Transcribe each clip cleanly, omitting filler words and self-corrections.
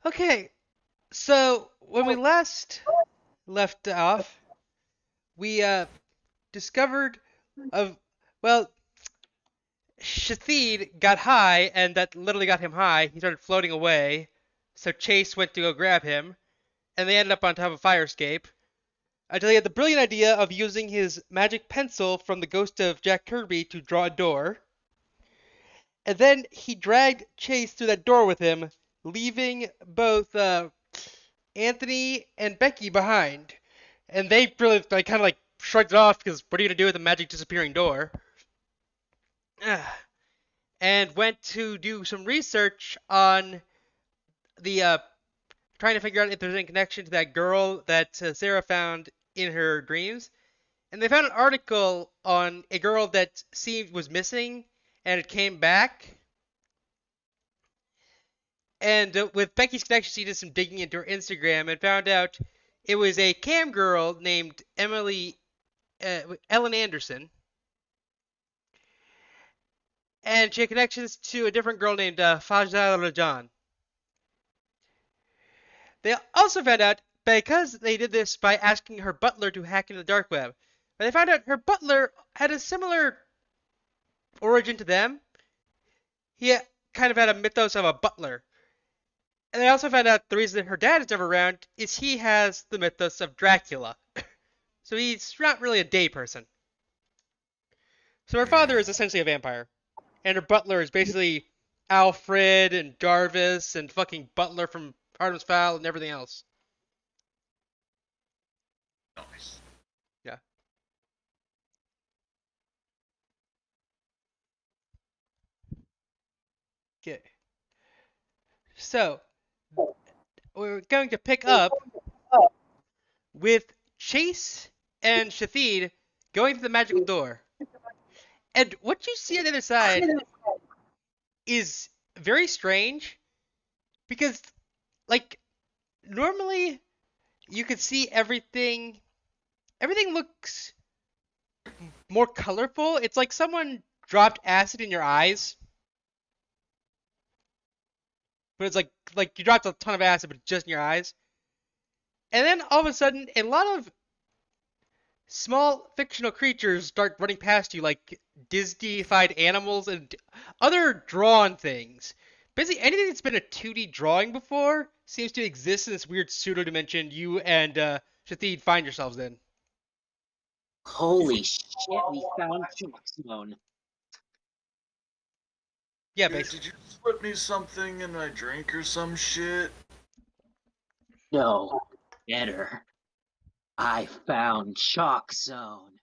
Okay, so when we last left off, we discovered of well, Shathid got high, and that literally got him high. He started floating away, so Chase went to go grab him, and they ended up on top of a fire escape. Until he had the brilliant idea of using his magic pencil from the ghost of Jack Kirby to draw a door. And then he dragged Chase through that door with him, leaving both Anthony and Becky behind. And they really kind of shrugged it off because what are you gonna do with a magic disappearing door? And went to do some research on the trying to figure out if there's any connection to that girl that Sarah found in her dreams. And they found an article on a girl that seemed was missing, and it came back. And with Becky's connection, she did some digging into her Instagram and found out it was a cam girl named Ellen Anderson, and she had connections to a different girl named Fajr Rajan. They also found out because they did this by asking her butler to hack into the dark web. But they found out her butler had a similar origin to them. He kind of had a mythos of a butler. And they also found out the reason that her dad is never around is he has the mythos of Dracula. So he's not really a day person. So her father is essentially a vampire. And her butler is basically Alfred and Jarvis and fucking Butler from Artemis Fowl and everything else. Nice. Yeah. Okay. So we're going to pick up with Chase and Shathid going to the magical door. And what you see on the other side is very strange because, like, normally you could see everything. Everything looks more colorful. It's like someone dropped acid in your eyes, but it's like you dropped a ton of acid, but just in your eyes. And then all of a sudden, a lot of small fictional creatures start running past you, like Disney-fied animals and other drawn things. Basically, anything that's been a 2D drawing before seems to exist in this weird pseudo dimension you and Shathid find yourselves in. Holy shit, we found Chalkstone. Yeah, Dude, basically. did you slip me something in my drink or some shit? No, better. I found Chalk Zone.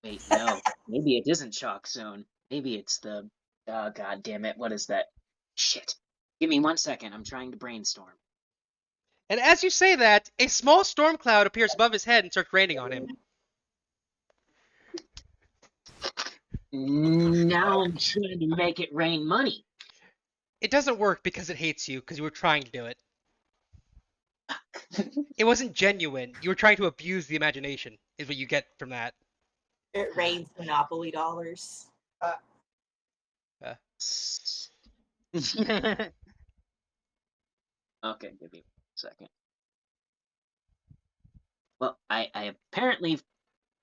Wait, no, maybe it isn't Chalk Zone. Maybe it's the. God damn it, what is that? Shit. Give me 1 second, I'm trying to brainstorm. And as you say that, a small storm cloud appears above his head and starts raining on him. Now I'm trying to make it rain money. It doesn't work because it hates you because you were trying to do it. It wasn't genuine. You were trying to abuse the imagination, is what you get from that. It rains Monopoly dollars. Okay, give me 1 second. Well, I apparently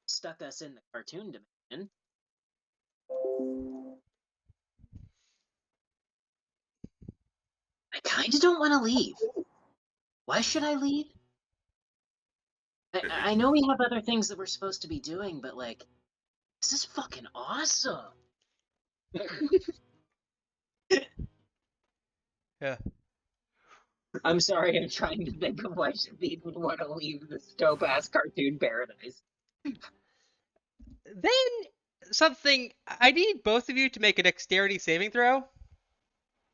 stuck us in the cartoon dimension. I kinda don't want to leave. Why should I leave? I know we have other things that we're supposed to be doing, but like, this is fucking awesome. Yeah. I'm sorry, I'm trying to think of why Shabib would want to leave this dope ass cartoon paradise. Then something. I need both of you to make a dexterity saving throw.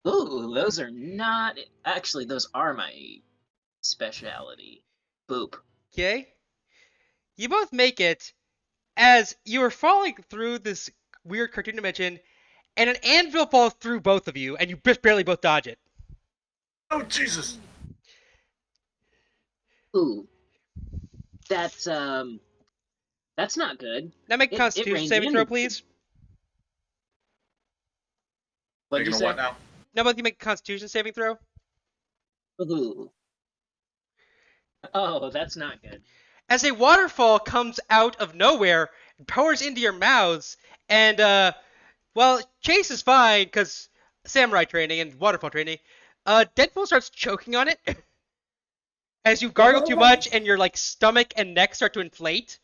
Ooh, those are not. Actually, those are my speciality. Boop. Okay. You both make it as you are falling through this weird cartoon dimension, and an anvil falls through both of you, and you just barely both dodge it. Oh, Jesus! Ooh. That's not good. Now make a It Constitution rained saving throw, damage. please. What'd you Making a say? what now? Now both of you make a Constitution saving throw. Ooh. Oh, that's not good. As a waterfall comes out of nowhere and pours into your mouths, and well, Chase is fine because samurai training and waterfall training. Deadpool starts choking on it as you gargle too much, and your like stomach and neck start to inflate.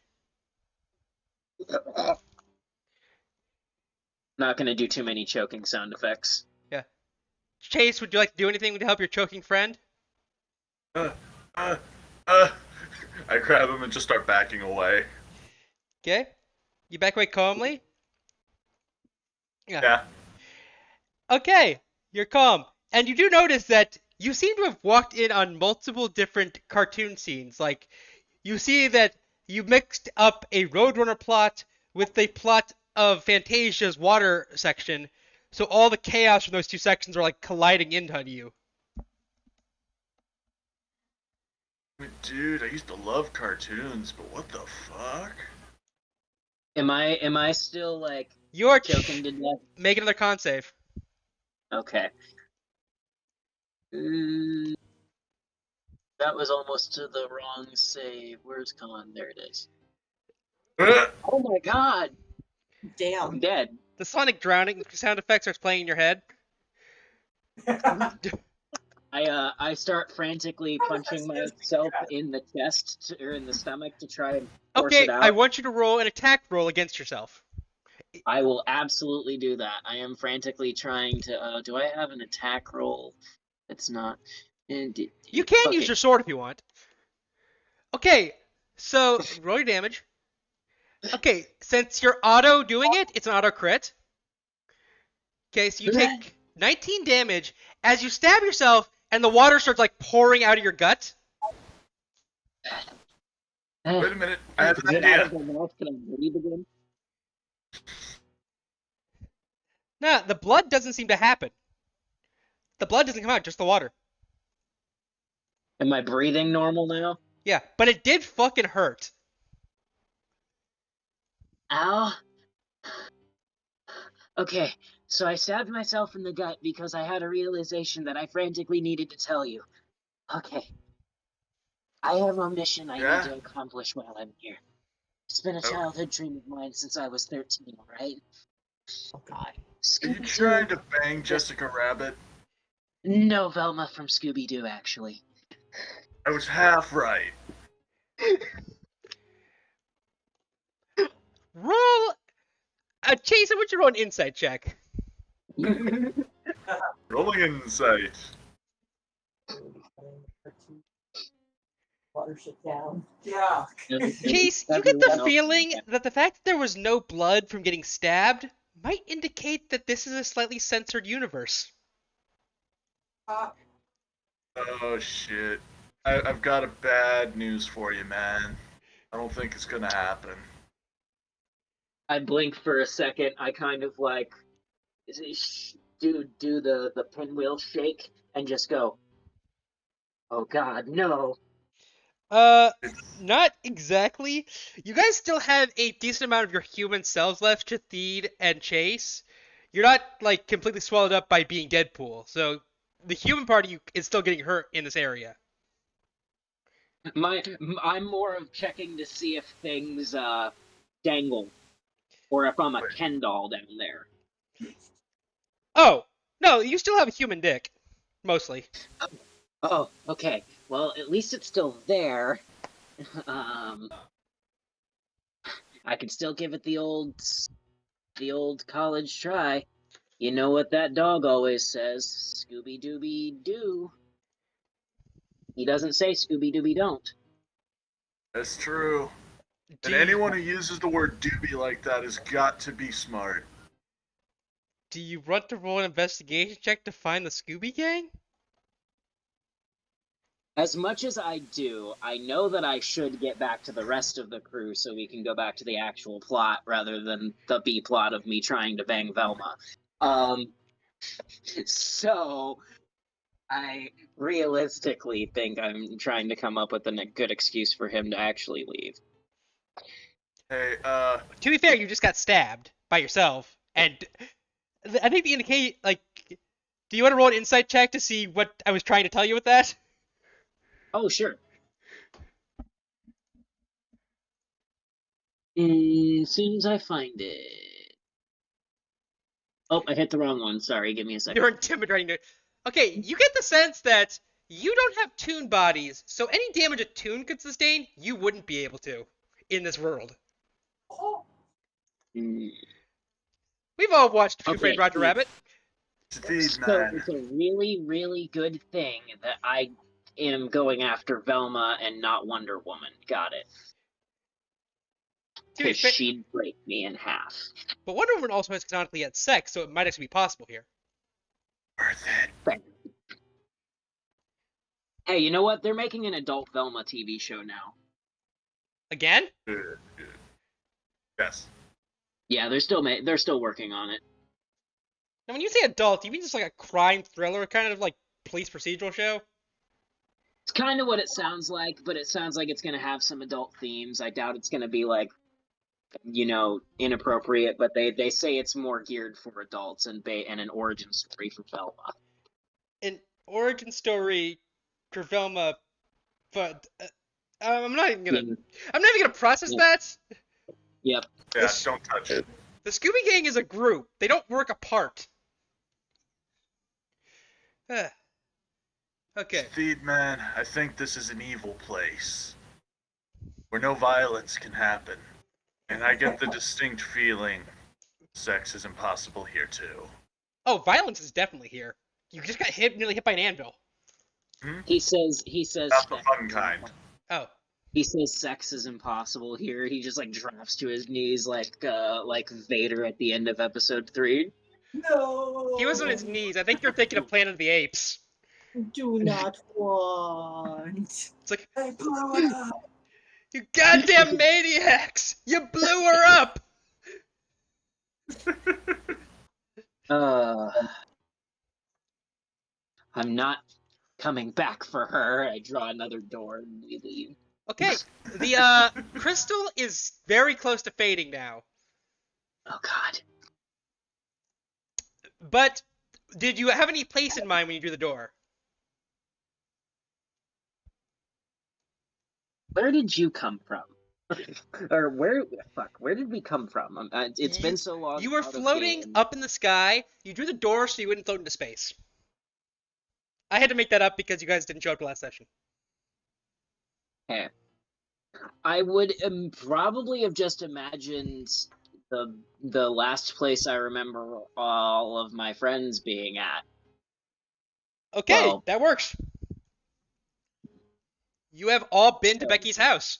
Not gonna do too many choking sound effects. Yeah. Chase, would you like to do anything to help your choking friend? Uh, uh, uh. I grab him and just start backing away. Okay. You back away calmly. Yeah. Yeah. Okay. You're calm, and you do notice that you seem to have walked in on multiple different cartoon scenes. Like you see that you mixed up a Roadrunner plot with the plot of Fantasia's water section, so all the chaos from those two sections are like colliding into you. Dude, I used to love cartoons, but what the fuck? Am I still like You're choking to death? make another con save. Okay. That was almost to the wrong save. Where's con? There it is. Oh my god! I'm Damn. dead. The sonic drowning sound effect starts playing in your head. I start frantically punching myself in the chest or in the stomach to try and force Okay, it out. I want you to roll an attack roll against yourself. I will absolutely do that. I am frantically trying to. Do I have an attack roll? It's not. You can use Okay. your sword if you want. Okay, so roll your damage. Okay, since you're auto doing it, it's an auto crit. Okay, so you take 19 damage as you stab yourself, and the water starts like pouring out of your gut. Wait a minute, I have an Get out idea. of the mouth. Can I breathe again? Nah, the blood doesn't seem to happen. The blood doesn't come out, just the water. Am I breathing normal now? Yeah, but it did fucking hurt. Ow. Okay, so I stabbed myself in the gut because I had a realization that I frantically needed to tell you. Okay. I have a mission I Yeah? need to accomplish while I'm here. It's been a childhood dream of mine since I was 13, alright? Oh God. Are you trying to bang Jessica Rabbit? No, Velma from Scooby-Doo, actually. I was half right. Roll. Chase, I want you to roll an insight check. Rolling insight. Water shit down. Yeah. Chase, you get the feeling that the fact that there was no blood from getting stabbed might indicate that this is a slightly censored universe. Oh shit. I've got a bad news for you, man. I don't think it's gonna happen. I blink for a second. I kind of like do the pinwheel shake and just go, "Oh God, no!" Not exactly. You guys still have a decent amount of your human cells left to feed and chase. You're not like completely swallowed up by being Deadpool, so the human part of you is still getting hurt in this area. I'm more of checking to see if things dangle, or if I'm a Ken doll down there. Oh, no, you still have a human dick. Mostly. Oh, okay. Well, at least it's still there. I can still give it the old college try. You know what that dog always says? Scooby Dooby Doo. He doesn't say Scooby Dooby don't. That's true. And anyone who uses the word doobie like that has got to be smart. Do you want to roll an investigation check to find the Scooby Gang? As much as I do, I know that I should get back to the rest of the crew so we can go back to the actual plot rather than the B plot of me trying to bang Velma. So I realistically think I'm trying to come up with a good excuse for him to actually leave. Hey, To be fair, you just got stabbed by yourself, and I think the indicate like, do you want to roll an insight check to see what I was trying to tell you with that? Oh, sure. As soon as I find it. Oh, I hit the wrong one. Sorry, give me a second. You're intimidating. Okay, you get the sense that you don't have toon bodies, so any damage a toon could sustain, you wouldn't be able to in this world. Mm, We've all watched Who Framed Okay, Roger Rabbit. Speed, so man. it's a really, really good thing that I am going after Velma and not Wonder Woman. Got it. To be Because fair, she'd break me in half. but Wonder Woman also has canonically had sex, so it might actually be possible here. Worth it. Hey, you know what? They're making an adult Velma TV show now. Again? Good. Yes. Yeah, they're still working on it. Now, when you say adult, you mean just like a crime thriller, kind of like police procedural show? It's kind of what it sounds like, but it sounds like it's going to have some adult themes. I doubt it's going to be like, inappropriate, but they say it's more geared for adults and an origin story for Velma. An origin story for Velma, but I'm not even gonna. I'm not even gonna process Yep. that. Yep. Yeah, don't touch it. The Scooby Gang is a group. They don't work apart. Okay. Speed, man, I think this is an evil place where no violence can happen. And I get the distinct feeling sex is impossible here, too. Oh, violence is definitely here. You just got nearly hit by an anvil. He says Not the fun kind. Oh. He says sex is impossible here. He just like drops to his knees like Vader at the end of episode 3. No. He was on his knees. I think you're thinking of Planet of the Apes. Do not want. It's like, I blow it up. you goddamn maniacs! You blew her up! I'm not coming back for her. I draw another door and we leave. Okay, the crystal is very close to fading now. Oh god. But did you have any place in mind when you drew the door? Where did you come from? Or where did we come from? It's been so long. You were floating up in the sky. You drew the door so you wouldn't float into space. I had to make that up because you guys didn't show up to last session. Okay. I would probably have just imagined the last place I remember all of my friends being at. Okay, Well, that works. You have all been to Becky's house.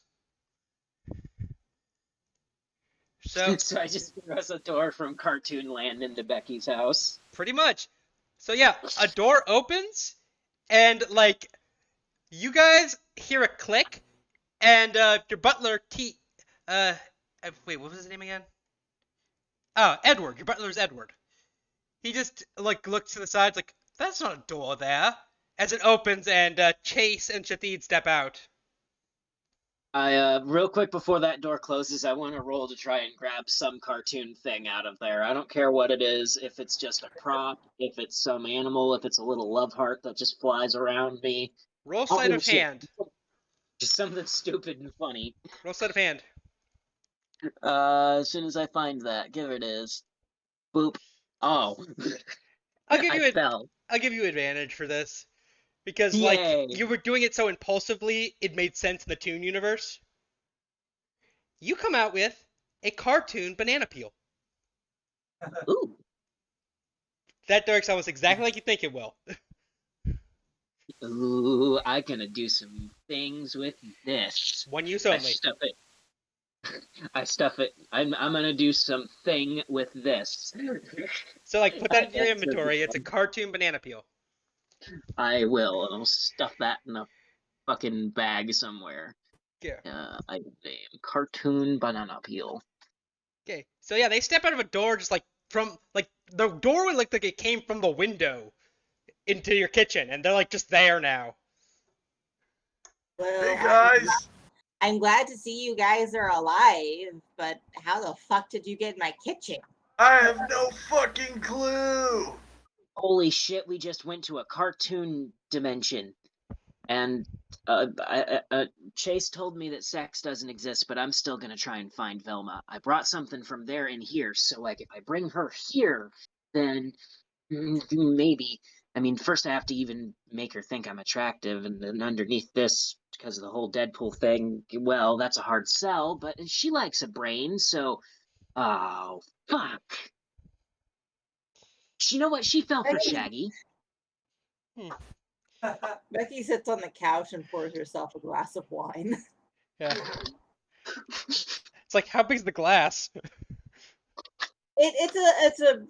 So I just press a door from Cartoon Land into Becky's house. pretty much. So yeah, a door opens, and like you guys hear a click, and your butler wait, what was his name again? Oh, Edward. Your butler's Edward. He just like looks to the sides, like that's not a door there. As it opens, and Chase and Shathid step out. I real quick before that door closes, I want to roll to try and grab some cartoon thing out of there. I don't care what it is, if it's just a prop, if it's some animal, if it's a little love heart that just flies around me. Roll sleight of hand. Just something stupid and funny. Roll sleight of hand. As soon as I find that, here it is. Boop. Oh. I'll give you fell. I'll give you advantage for this. Because, Yay. like, you were doing it so impulsively, it made sense in the Toon universe. You come out with a cartoon banana peel. Ooh. That works almost exactly like you think it will. Ooh, I'm gonna do some things with this. One use I only. stuff it. I stuff it. I'm gonna do something with this. So, like, put that in your inventory. It's a cartoon banana peel. I will, and I'll stuff that in a fucking bag somewhere. Yeah. I name cartoon banana peel. Okay. So yeah, they step out of a door just like from like the door would look like it came from the window into your kitchen, and they're like just there now. Well, Hey, guys! I'm glad to see you guys are alive, but how the fuck did you get in my kitchen? I have no fucking clue! Holy shit, we just went to a cartoon dimension. And Chase told me that sex doesn't exist, but I'm still gonna try and find Velma. I brought something from there in here, so like if I bring her here, then maybe. I mean, first I have to even make her think I'm attractive, and then underneath this, because of the whole Deadpool thing, well, that's a hard sell. But she likes a brain, so oh fuck. You know what? She fell for Shaggy. Hmm. Becky sits on the couch and pours herself a glass of wine. Yeah. It's like, how big's the glass? It's a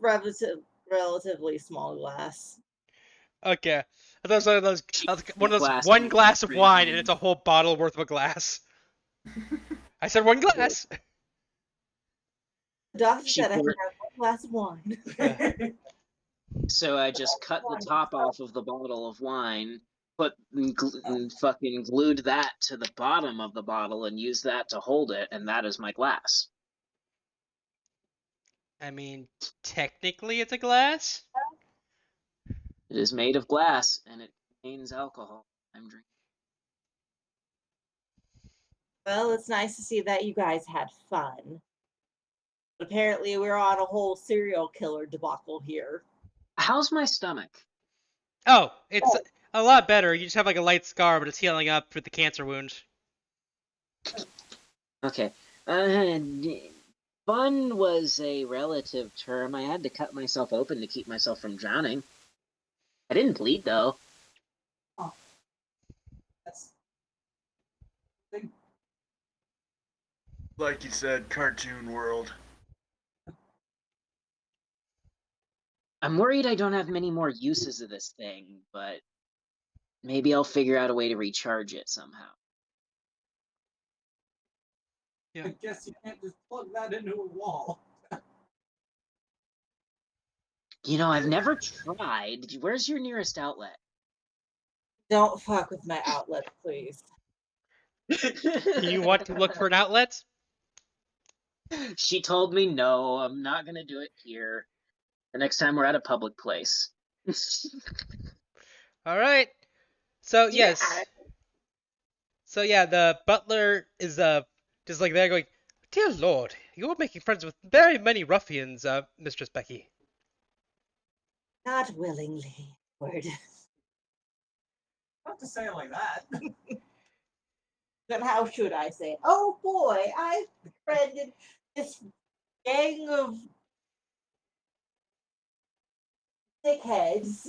relatively small glass. Okay. I thought it was one of those, She one of those glass one and glass of drink wine, and it's wine. a whole bottle worth of a glass. I said one glass. The doctor She said I can poured. have one glass of wine. Yeah. So I just cut the top off of the bottle of wine, put and fucking glued that to the bottom of the bottle, and used that to hold it, and that is my glass. I mean, technically it's a glass. It is made of glass, and it contains alcohol. I'm drinking. Well, it's nice to see that you guys had fun. But apparently, we're on a whole serial killer debacle here. How's my stomach? Oh, it's a lot better. You just have like a light scar, but it's healing up with the cancer wound. Okay. Uh, Fun was a relative term. I had to cut myself open to keep myself from drowning. I didn't bleed though. Oh, that's Like you said, cartoon world. I'm worried I don't have many more uses of this thing, but maybe I'll figure out a way to recharge it somehow. Yeah. I guess you can't just plug that into a wall. You know, I've never tried. Where's your nearest outlet? don't fuck with my outlet, please. You want to look for an outlet? She told me no, I'm not gonna do it here. The next time we're at a public place. All right. So Yeah. yes. So yeah, the butler is just like there going, "Dear Lord, you're making friends with very many ruffians, Mistress Becky." Not willingly, Word. Not to say it like that. Then how should I say it? Oh boy, I've befriended this gang of dickheads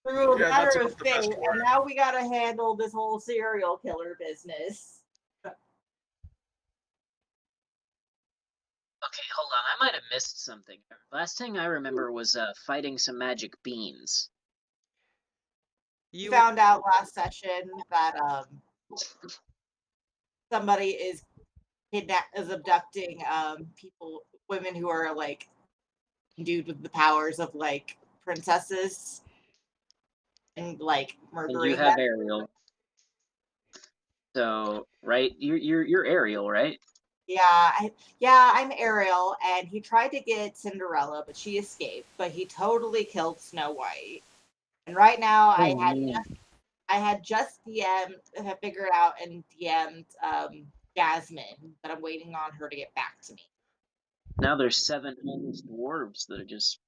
through a Yeah, that's matter of about the best fate, word. and now we gotta handle this whole serial killer business. Okay, hold on. I might have missed something. Last thing I remember was fighting some magic beans. We You found out last session that somebody is abducting people, women who are like endued with the powers of like princesses and like And you murdering them. have Ariel. So, right? You're Ariel, right? Yeah, I'm Ariel, and he tried to get Cinderella, but she escaped. But he totally killed Snow White. And right now, Oh man. I had just have figured out and DM'd Jasmine, but I'm waiting on her to get back to me. Now there's 7 homeless dwarves that are just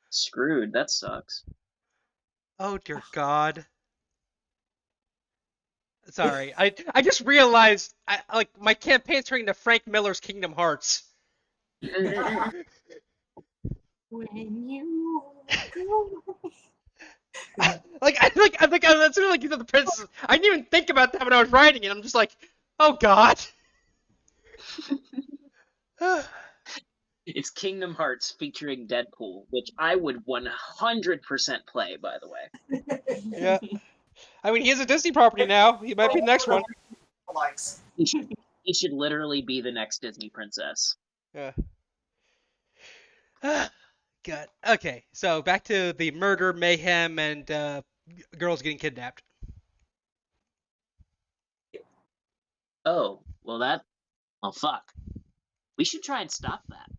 screwed. That sucks. Oh dear God. Sorry. I just realized like my campaign's turning to Frank Miller's Kingdom Hearts. When you go. That's sort of like the princess. I didn't even think about that when I was writing it. I'm just like, oh God. It's Kingdom Hearts featuring Deadpool, which I would 100% play, by the way. Yeah. I mean, he is a Disney property now. He might be the next one. Likes. He should literally be the next Disney princess. Yeah. Good. Okay, so back to the murder, mayhem, and girls getting kidnapped. Oh, well that. Oh, fuck. We should try and stop that.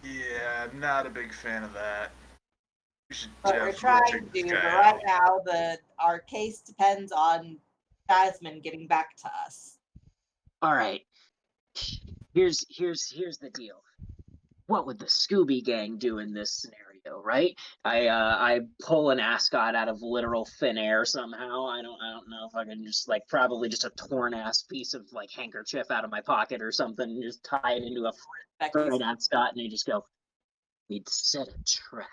Yeah, I'm not a big fan of that. We should But we're definitely trying check to this do. guy But right out. now, our case depends on Jasmine getting back to us. All right. Here's the deal. What would the Scooby Gang do in this scenario, right? I pull an ascot out of literal thin air somehow. I don't know if I can just like probably just a torn ass piece of like handkerchief out of my pocket or something, and just tie it into a Becky's fried ascot, and I just go, we'd set a trap.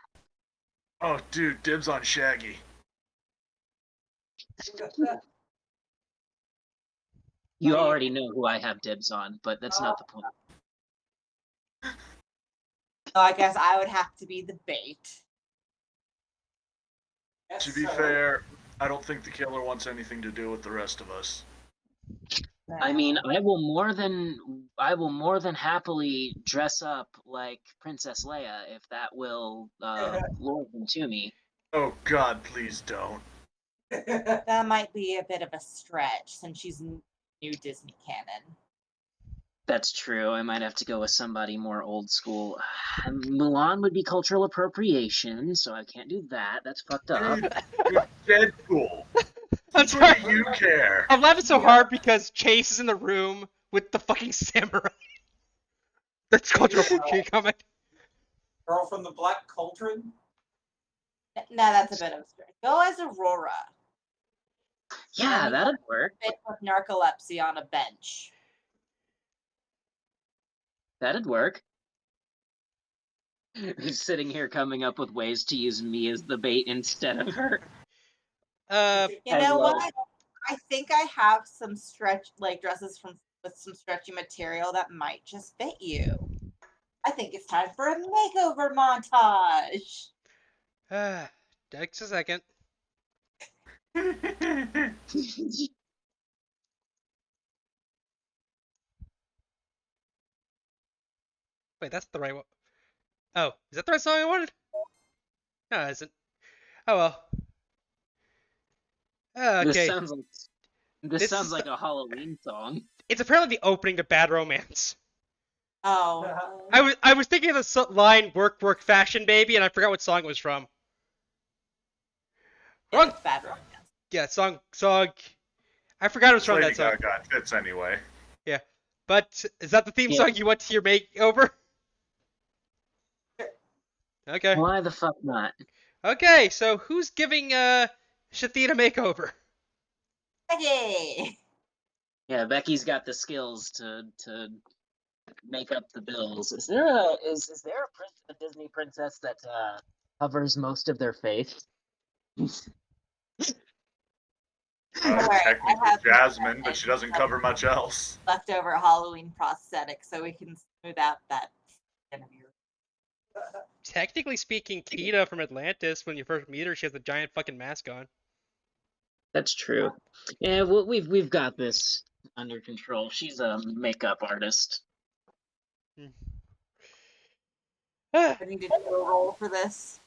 Oh, dude, dibs on Shaggy. You already know who I have dibs on, but that's not the point. So I guess I would have to be the bait. To be fair, I don't think the killer wants anything to do with the rest of us. I mean, I will more than happily dress up like Princess Leia if that will lure them to me. Oh God, please don't. That might be a bit of a stretch since she's new Disney canon. That's true. I might have to go with somebody more old school. Mulan would be cultural appropriation, so I can't do that. That's fucked up. Dude, Deadpool. I'm What sorry. do you care? I'm laughing so hard because Chase is in the room with the fucking samurai. That's cultural appropriation comment. Girl from the Black Cauldron. No, that's a bit of a stretch. Go as Aurora. Yeah, that'd work. Fit with narcolepsy on a bench. That'd work. Sitting here coming up with ways to use me as the bait instead of her. You know what? I think I have some dresses with some stretchy material that might just fit you. I think it's time for a makeover montage. Just a second. Wait, that's the right one. Oh, is that the right song I wanted? No, it isn't. Oh well. This Okay. sounds like a Halloween song. It's apparently the opening to Bad Romance. Oh. I was thinking of the line "Work, work, fashion, baby," and I forgot what song it was from. Wrong. It's Bad Romance. Yeah, song. I forgot it was from Lady that song. Gaga fits anyway. Yeah, but is that the theme Yeah. song you want to your makeover? Okay. Why the fuck not? Okay, so who's giving Shathina a makeover? Hey. Yeah, Becky's got the skills to make up the bills. Is there a Disney princess that covers most of their face? Alright, I Technically have Jasmine, but she doesn't cover much else. leftover Halloween prosthetic so we can smooth out that skin of yours. Technically speaking, Kita from Atlantis, when you first meet her, she has a giant fucking mask on. That's true. Yeah, well, we've got this under control. She's a makeup artist. I need to do a roll for this.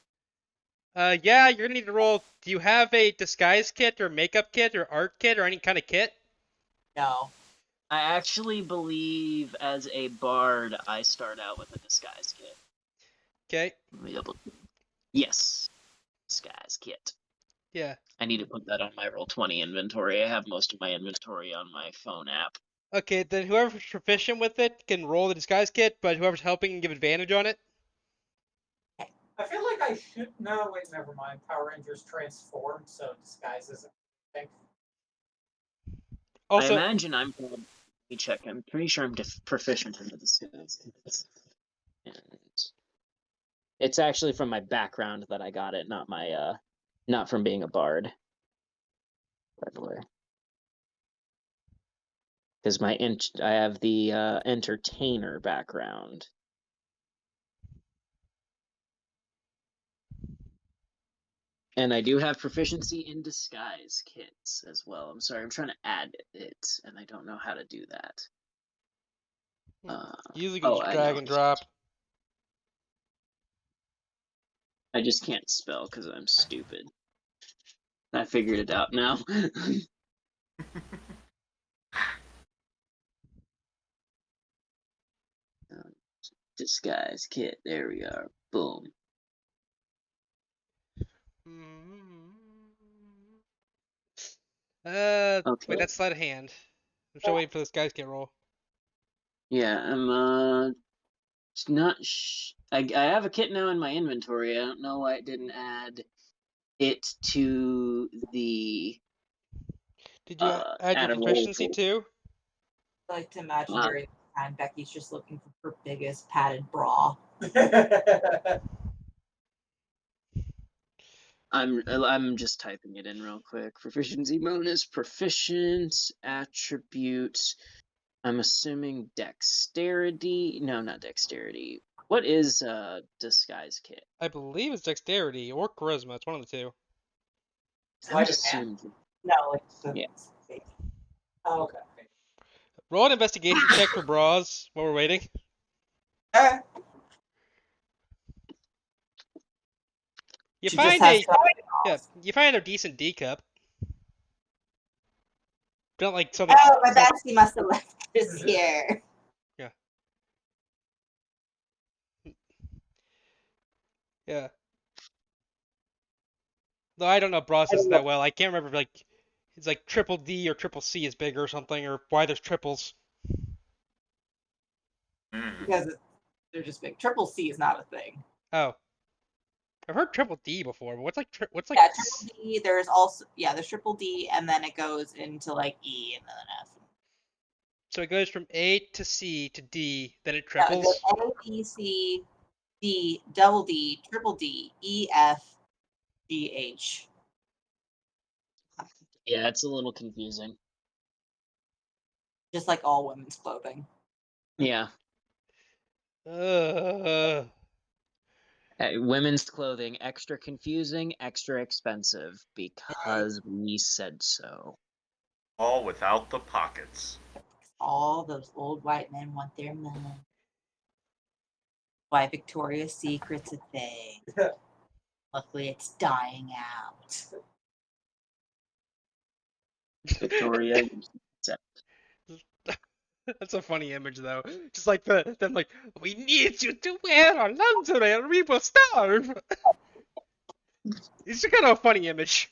Yeah, you're gonna need to roll. Do you have a disguise kit or makeup kit or art kit or any kind of kit? No. I actually believe as a bard, I start out with a disguise kit. Okay. Let me double. Yes, disguise kit. Yeah. I need to put that on my Roll20 inventory. I have most of my inventory on my phone app. Okay, then whoever's proficient with it can roll the disguise kit, but whoever's helping can give advantage on it. I feel like I should. No, wait, never mind. Power Rangers transformed, so disguise isn't a thing. I Also, imagine I'm. Let me check. I'm pretty sure I'm proficient in the disguise kit. And it's actually from my background that I got it, not from being a bard. By the way, because I have the entertainer background. And I do have proficiency in disguise kits as well. I'm sorry, I'm trying to add it, and I don't know how to do that. usually you can just drag and drop. I just can't spell because I'm stupid. I figured it out now. Disguise kit. There we are. Boom. Wait, Okay. that's sleight of hand. I'm still waiting for this guy's get roll. Yeah, I'm it's not. I have a kit now in my inventory. I don't know why it didn't add it to the Did you add your add a roll proficiency tool. too? I like to imagine Uh, during the time Becky's just looking for her biggest padded bra. I'm just typing it in real quick. Proficiency bonus, proficient attribute. I'm assuming dexterity. No, not dexterity. What is disguise kit? I believe it's dexterity or charisma. It's one of the two. I Sleight would of hand? assume. No, it's the Yeah. Oh, okay. Roll an investigation check for bras while we're waiting. Okay. You She just find has a to. you find a decent D cup. Don't like something. Oh, my bestie must have left this here. Yeah. Yeah. Though I don't know bra systems that well. I can't remember if, like it's like triple D or triple C is bigger or something, or why there's triples. Because they're just big. Triple C is not a thing. Oh, I've heard triple D before, but what's like Yeah, triple D. There's also there's triple D, and then it goes into like E and then F. so it goes from A to C to D, then it Yeah, it goes triples. A, B, C, D, double D, triple D, E, F, G, H. Yeah, it's a little confusing. Just like all women's clothing. Yeah. Uh, Women's clothing, extra confusing, extra expensive because we said so. All without the pockets. All those old white men want their money. Why Victoria's Secret's a thing. Luckily, it's dying out. Victoria. that's a funny image though. Just like them like we need you to wear our lingerie or we will starve. It's kind of a funny image.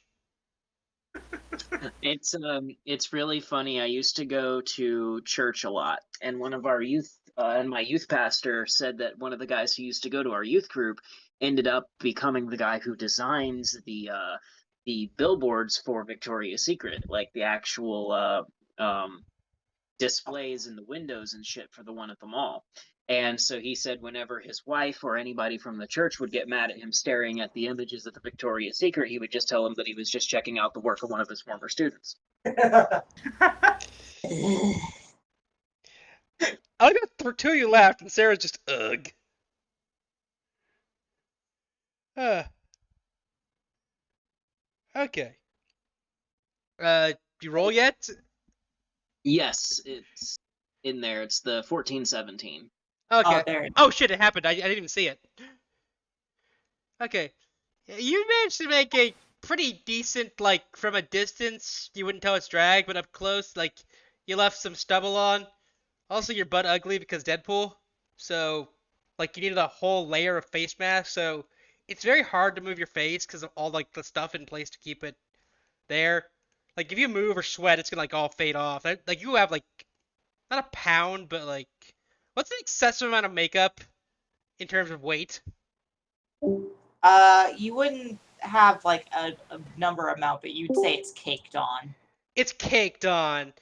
It's really funny. I used to go to church a lot, and one of our youth and my youth pastor said that one of the guys who used to go to our youth group ended up becoming the guy who designs the billboards for Victoria's Secret, like the actual displays in the windows and shit for the one at the mall. And so he said whenever his wife or anybody from the church would get mad at him staring at the images of the Victoria's Secret, he would just tell them that he was just checking out the work of one of his former students. I got two of you left, and Sarah's just ugh. Uh, okay. You roll yet? Yes, it's in there. It's the 1417. Okay. Oh, there. Oh shit! It happened. I didn't even see it. Okay. You managed to make a pretty decent, like, from a distance, you wouldn't tell it's drag, but up close, like, you left some stubble on. Also, your butt ugly because Deadpool. So, like, you needed a whole layer of face mask. So, it's very hard to move your face because of all, like, the stuff in place to keep it there. Like, if you move or sweat, it's gonna, like, all fade off. Like, you have, like, not a pound, but, like, what's the excessive amount of makeup in terms of weight? You wouldn't have like a number amount, but you'd say it's caked on. It's caked on.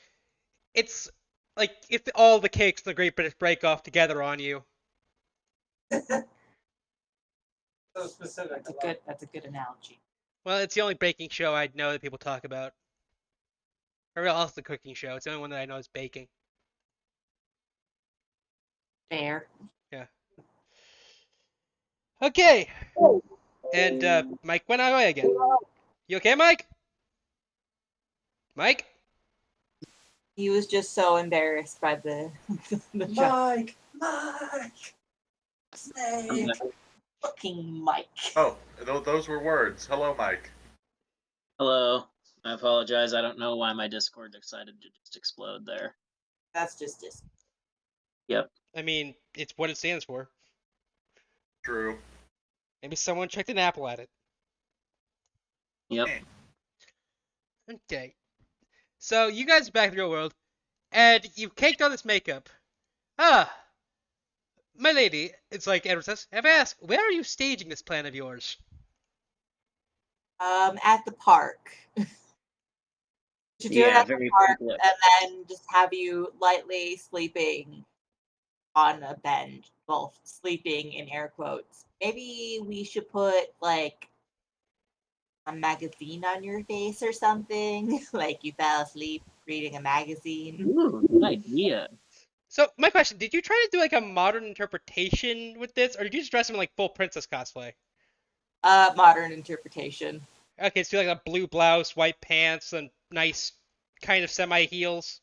It's like if all the cakes in the Great British Bake Off together on you. So specific. That's a good analogy. Well, it's the only baking show I know that people talk about. Or else the cooking show. It's the only one that I know is baking. Fair. Yeah. Okay. And Mike went away again. You okay, Mike? Mike? He was just so embarrassed by the joke. Mike, I'm Snake. Fucking Mike. Oh, those were words. Hello, Mike. Hello. I apologize. I don't know why my Discord decided to just explode there. That's just dis. Yep. I mean, it's what it stands for. True. Maybe someone checked an apple at it. Yep. Okay. So you guys are back in the real world, and you've caked on this makeup. Ah, my lady, it's like Edward says, have I asked, where are you staging this plan of yours? At the park. Should do it Yeah, at the very park, public. and then just have you lightly sleeping on a bench. Well, sleeping in air quotes. Maybe we should put like a magazine on your face or something. Like you fell asleep reading a magazine. Ooh, good idea. So my question: did you try to do like a modern interpretation with this, or did you just dress him in like full princess cosplay? Modern interpretation. Okay, so like a blue blouse, white pants, and nice kind of semi heels.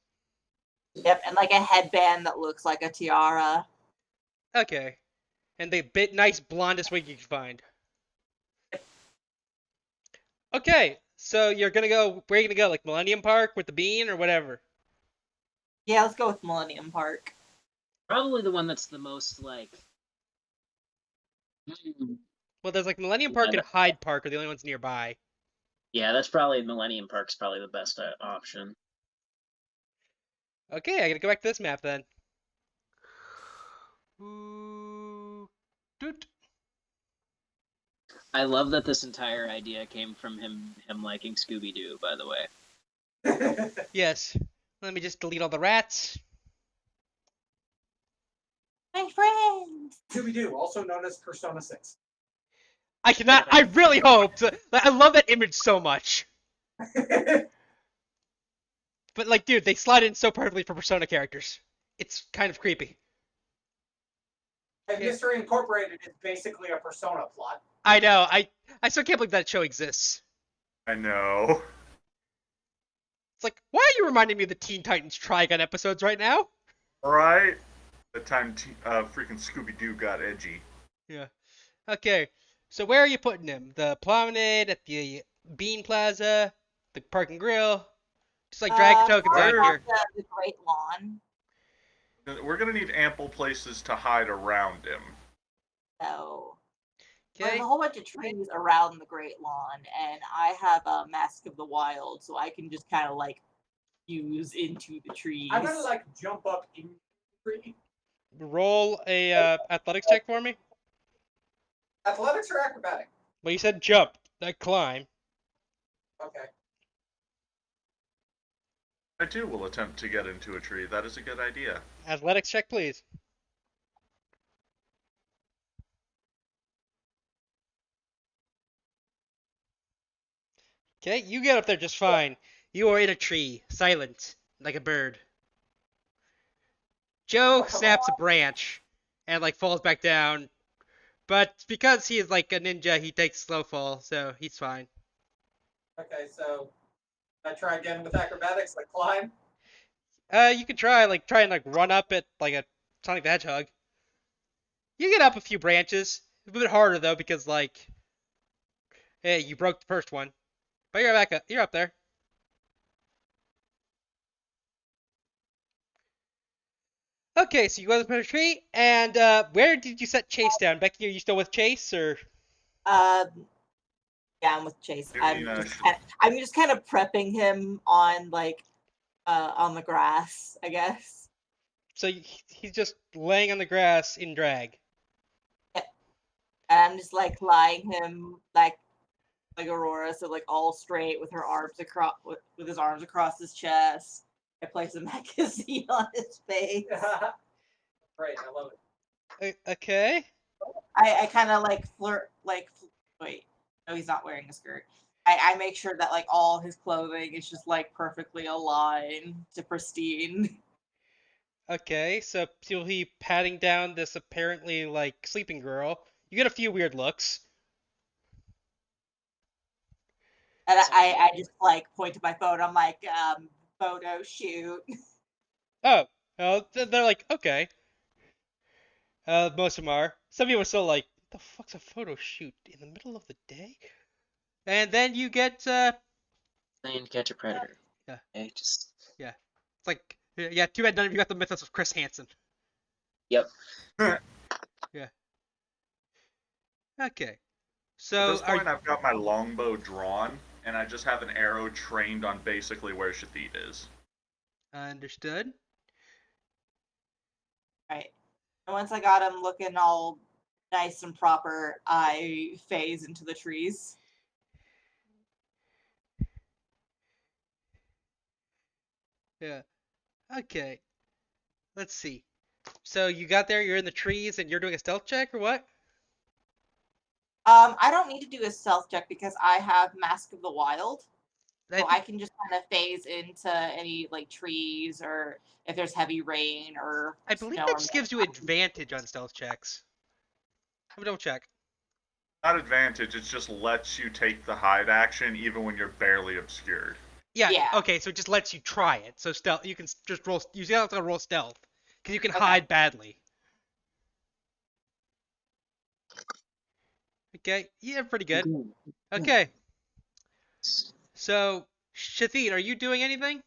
Yep, and like a headband that looks like a tiara. Okay, and the bit nice blondest wig you can find. Okay, so you're gonna go. Where are you gonna go? Like Millennium Park with the bean or whatever? Yeah, let's go with Millennium Park. Probably the one that's the most like. Well, there's like Millennium Park and Hyde Park are the only ones nearby. Yeah, that's probably Millennium Park's probably the best option. Okay, I gotta go back to this map then. Ooh, doot. I love that this entire idea came from him liking Scooby Doo. By the way. Yes. Let me just delete all the rats. My friends. Scooby-Doo, also known as Persona 6. I cannot. I really hope. I love that image so much. But like, dude, they slide in so perfectly for Persona characters. It's kind of creepy. And Mystery Incorporated is basically a Persona plot. I know. I still can't believe that show exists. I know. It's like, why are you reminding me of the Teen Titans Trigun episodes right now? Right? The time freaking Scooby-Doo got edgy. Yeah. Okay. So where are you putting him? The promenade, at the Bean Plaza, the Park and Grill. Just like drag your tokens out Where- here. The Great Lawn. We're gonna need ample places to hide around him. So Okay. there's a whole bunch of trees around the Great Lawn, and I have a Mask of the Wild, so I can just kind of like fuse into the trees. I'm gonna like jump up in the tree. Roll a athletics check for me. Athletics or acrobatic? Well, you said jump, not climb. Okay. I too will attempt to get into a tree. That is a good idea. Athletics check, please. Okay, you get up there just fine. You are in a tree, silent, like a bird. Joe snaps a branch and like falls back down, but because he is like a ninja, he takes slow fall, so he's fine. Okay, so I try again with acrobatics, like climb. You could try and like run up it like a Sonic the Hedgehog. You get up a few branches. It's a bit harder though because like, hey, you broke the first one, but you're back up. You're up there. Okay, so you go to the tree, and where did you set Chase down? Becky, are you still with Chase, or? Yeah, I'm with Chase. I'm just kind of prepping him on like on the grass, I guess. So he's just laying on the grass in drag. And I'm just like lying him like Aurora, so like all straight with her arms across with his arms across his chest. I place a magazine on his face. Great, I love it. Okay. I kind of like flirt, like wait, no, he's not wearing a skirt. I make sure that like all his clothing is just like perfectly aligned to pristine. Okay, so you'll be patting down this apparently like sleeping girl. You get a few weird looks. And I just like point to my phone. I'm like, photo shoot. Oh, well, they're like, okay. Most of them are. Some people are still like, what the fuck's a photo shoot in the middle of the day? And then you get, Playing Catch a Predator. Yeah. Okay, just. yeah. It's like, yeah, too bad none of you got the mythos of Chris Hansen. Yep. Yeah. Okay. At So, this point, I've got my longbow drawn, and I just have an arrow trained on basically where Shathid is. Understood. Right. And once I got him looking all nice and proper, I phase into the trees. Yeah. Okay. Let's see. So you got there, you're in the trees, and you're doing a stealth check, or what? I don't need to do a stealth check because I have Mask of the Wild. I So I think can just kind of phase into any like trees or if there's heavy rain or I believe snow that or just gives you advantage on stealth checks. Have a double check. Not advantage, it just lets you take the hide action even when you're barely obscured. Yeah. Yeah. Okay, so it just lets you try it. So stealth, you can just roll. You don't have to roll stealth because you can Okay. hide badly. Okay. Yeah, pretty good. Okay. So Shathid, are you doing anything?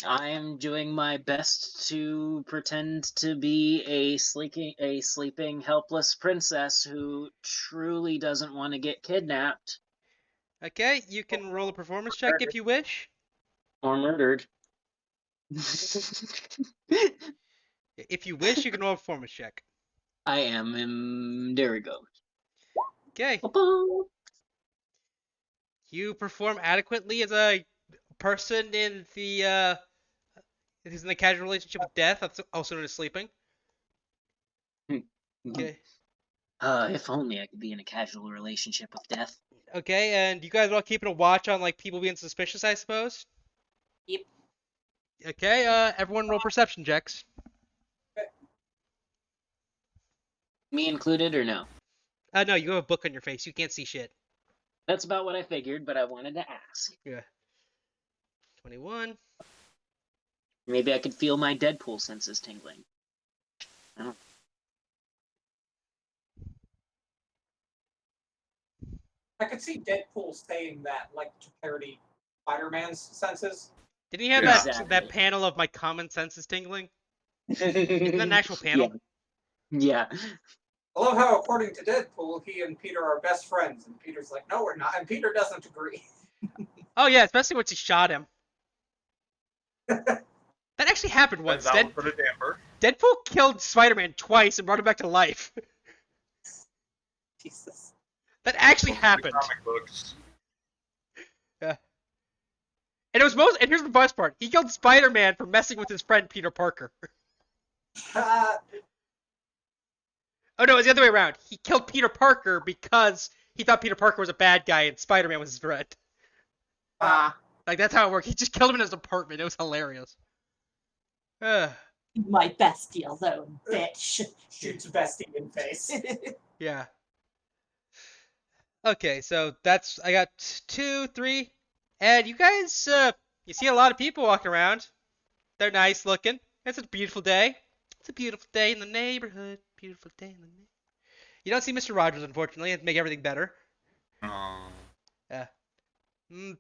I am doing my best to pretend to be a sleeping helpless princess who truly doesn't want to get kidnapped Okay, you can roll a performance check if you wish. or murdered. If you wish, you can roll a performance check. I am. There we go. Okay. Ba-boom. You perform adequately as a person in the who's in a casual relationship with death, also known as sleeping. Okay. If only I could be in a casual relationship with death. Okay, and you guys are all keeping a watch on like people being suspicious, I suppose. Yep. Okay. Everyone roll perception checks. Me included or no? No, you have a book on your face. You can't see shit. That's about what I figured, but I wanted to ask. Yeah. 21. Maybe I could feel my Deadpool senses tingling. I could see Deadpool saying that, like, to parody Spider-Man's senses. Didn't he have Yeah. that panel of my common senses tingling? Isn't that an actual panel? Yeah. I love how, according to Deadpool, he and Peter are best friends, and Peter's like, no, we're not, and Peter doesn't agree. Oh yeah, especially once he shot him. That actually happened once. That would put a damper. Deadpool killed Spider-Man twice and brought him back to life. Jesus. That actually Welcome to happened. comic books. Yeah. And it was most. And here's the best part: he killed Spider-Man for messing with his friend Peter Parker. Oh no, it was the other way around. He killed Peter Parker because he thought Peter Parker was a bad guy and Spider-Man was his friend. Like that's how it worked. He just killed him in his apartment. It was hilarious. My bestie alone, bitch. Shoots bestie in face. Yeah. Okay, so that's I got 2, 3, and you guys, you see a lot of people walking around. They're nice looking. It's a beautiful day. It's a beautiful day in the neighborhood. Beautiful day in the neighborhood. You don't see Mr. Rogers, unfortunately, and make everything better. Yeah. You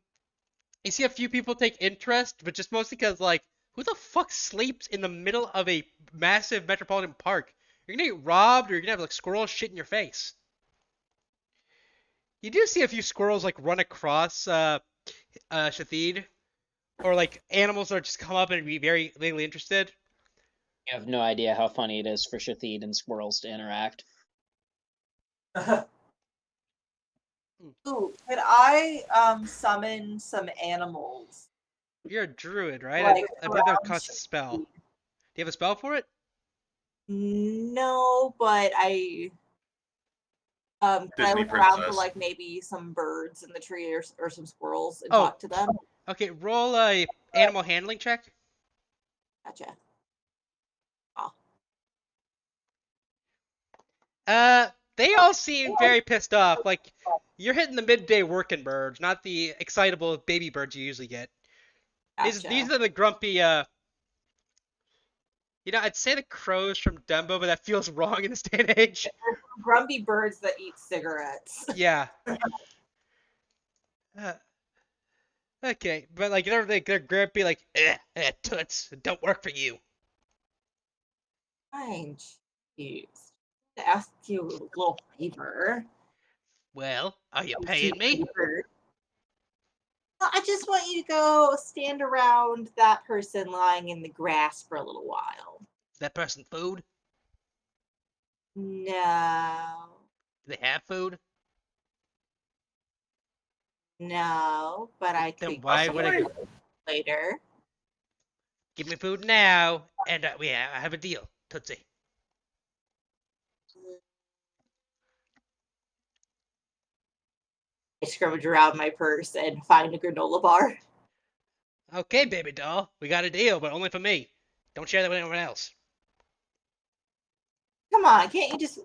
see a few people take interest, but just mostly because, like, who the fuck sleeps in the middle of a massive metropolitan park? You're gonna get robbed, or you're gonna have, like, squirrels shit in your face. You do see a few squirrels, like, run across, Shathid, or, like, animals that just come up and be very vaguely interested. You have no idea how funny it is for Shathid and squirrels to interact. Ooh, could I summon some animals? You're a druid, right? Like I believe that would around cost a spell. Shathid? Do you have a spell for it? No, but I can I Disney look around for princess. like maybe some birds in the tree or some squirrels and Oh. talk to them? Okay, roll a animal handling check. Gotcha. They all seem very pissed off. Like, you're hitting the midday working birds, not the excitable baby birds you usually get. Gotcha. These are the grumpy, I'd say the crows from Dumbo, but that feels wrong in this day and age. Grumpy birds that eat cigarettes. Yeah. Okay, but like they're grumpy, like toots, don't work for you. Fine. Jeez. To ask you a little favor. Well, are you You paying sweet me? baby bird. I just want you to go stand around that person lying in the grass for a little while. Is that person food? No. Do they have food? No, but I Then could why give would I you go? later. Give me food now, and I have a deal, Tootsie. I scrummage around my purse and find a granola bar. Okay, baby doll, we got a deal, but only for me. Don't share that with anyone else. Come on, can't you just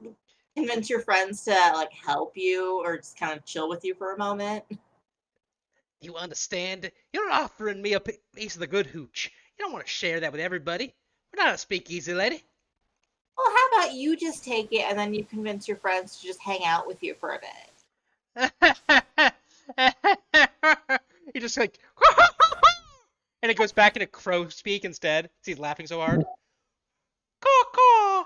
convince your friends to like help you or just kind of chill with you for a moment? You understand? You're offering me a piece of the good hooch. You don't want to share that with everybody. We're not a speakeasy, lady. Well, how about you just take it and then you convince your friends to just hang out with you for a bit? He just like, and it goes back into crow speak instead. He's laughing so hard. Caw caw.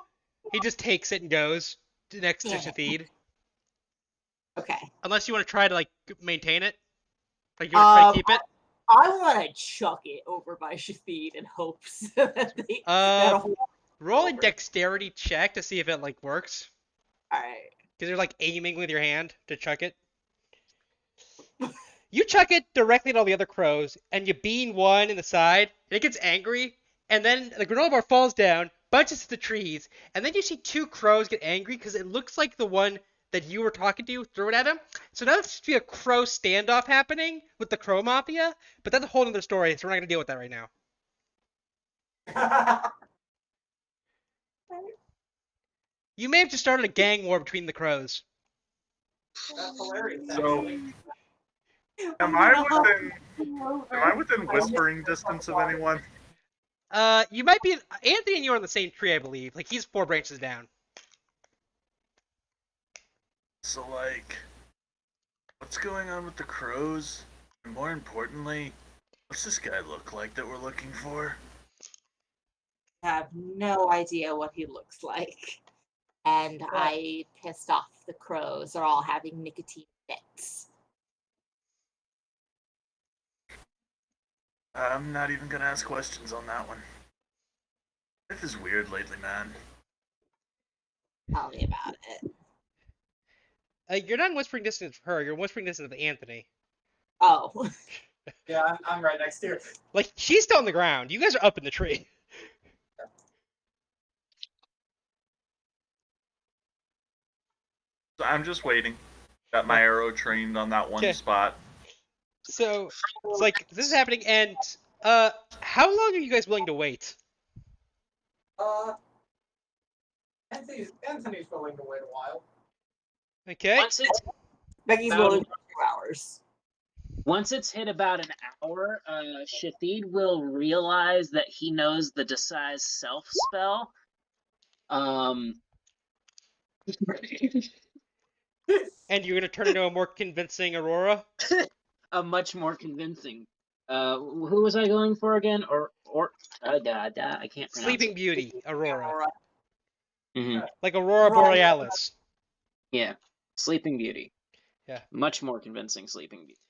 He just takes it and goes next to Yeah. Shafid. Okay. Unless you want to try to like maintain it, like you want to try to keep it. I want to chuck it over by Shafid in hopes that that'll Roll a over. dexterity check to see if it like works. All right. Because you're like aiming with your hand to chuck it. You chuck it directly at all the other crows, and you bean one in the side, and it gets angry, and then the granola bar falls down, bunches to the trees, and then you see two crows get angry because it looks like the one that you were talking to threw it at him. So now there's supposed to be a crow standoff happening with the crow mafia, but that's a whole other story, so we're not gonna deal with that right now. You may have just started a gang war between the crows. That's hilarious. So, Actually. am I within whispering distance of anyone? You might be Anthony and you are on the same tree, I believe. Like he's 4 branches down. So, like, what's going on with the crows? And more importantly, what's this guy look like that we're looking for? I have no idea what he looks like. And I pissed off the crows. They're all having nicotine fits. I'm not even gonna ask questions on that one. Life is weird lately, man. Tell me about it. You're not in whispering distance of her. You're in whispering distance of Anthony. Oh. Yeah, I'm right next to you. Like she's still on the ground. You guys are up in the tree. So I'm just waiting. Got my arrow trained on that one Okay. spot. So it's like this is happening, and how long are you guys willing to wait? Anthony's willing to wait a while. Okay. Becky's About- willing for 2 hours. Once it's hit about an hour, Shafid will realize that he knows the Disguise Self spell. And you're gonna turn into a more convincing Aurora. A much more convincing. Who was I going for again? I can't pronounce Sleeping it. Beauty, Aurora, Hmm. like Aurora Borealis. Yeah, Sleeping Beauty. Yeah. Much more convincing Sleeping Beauty.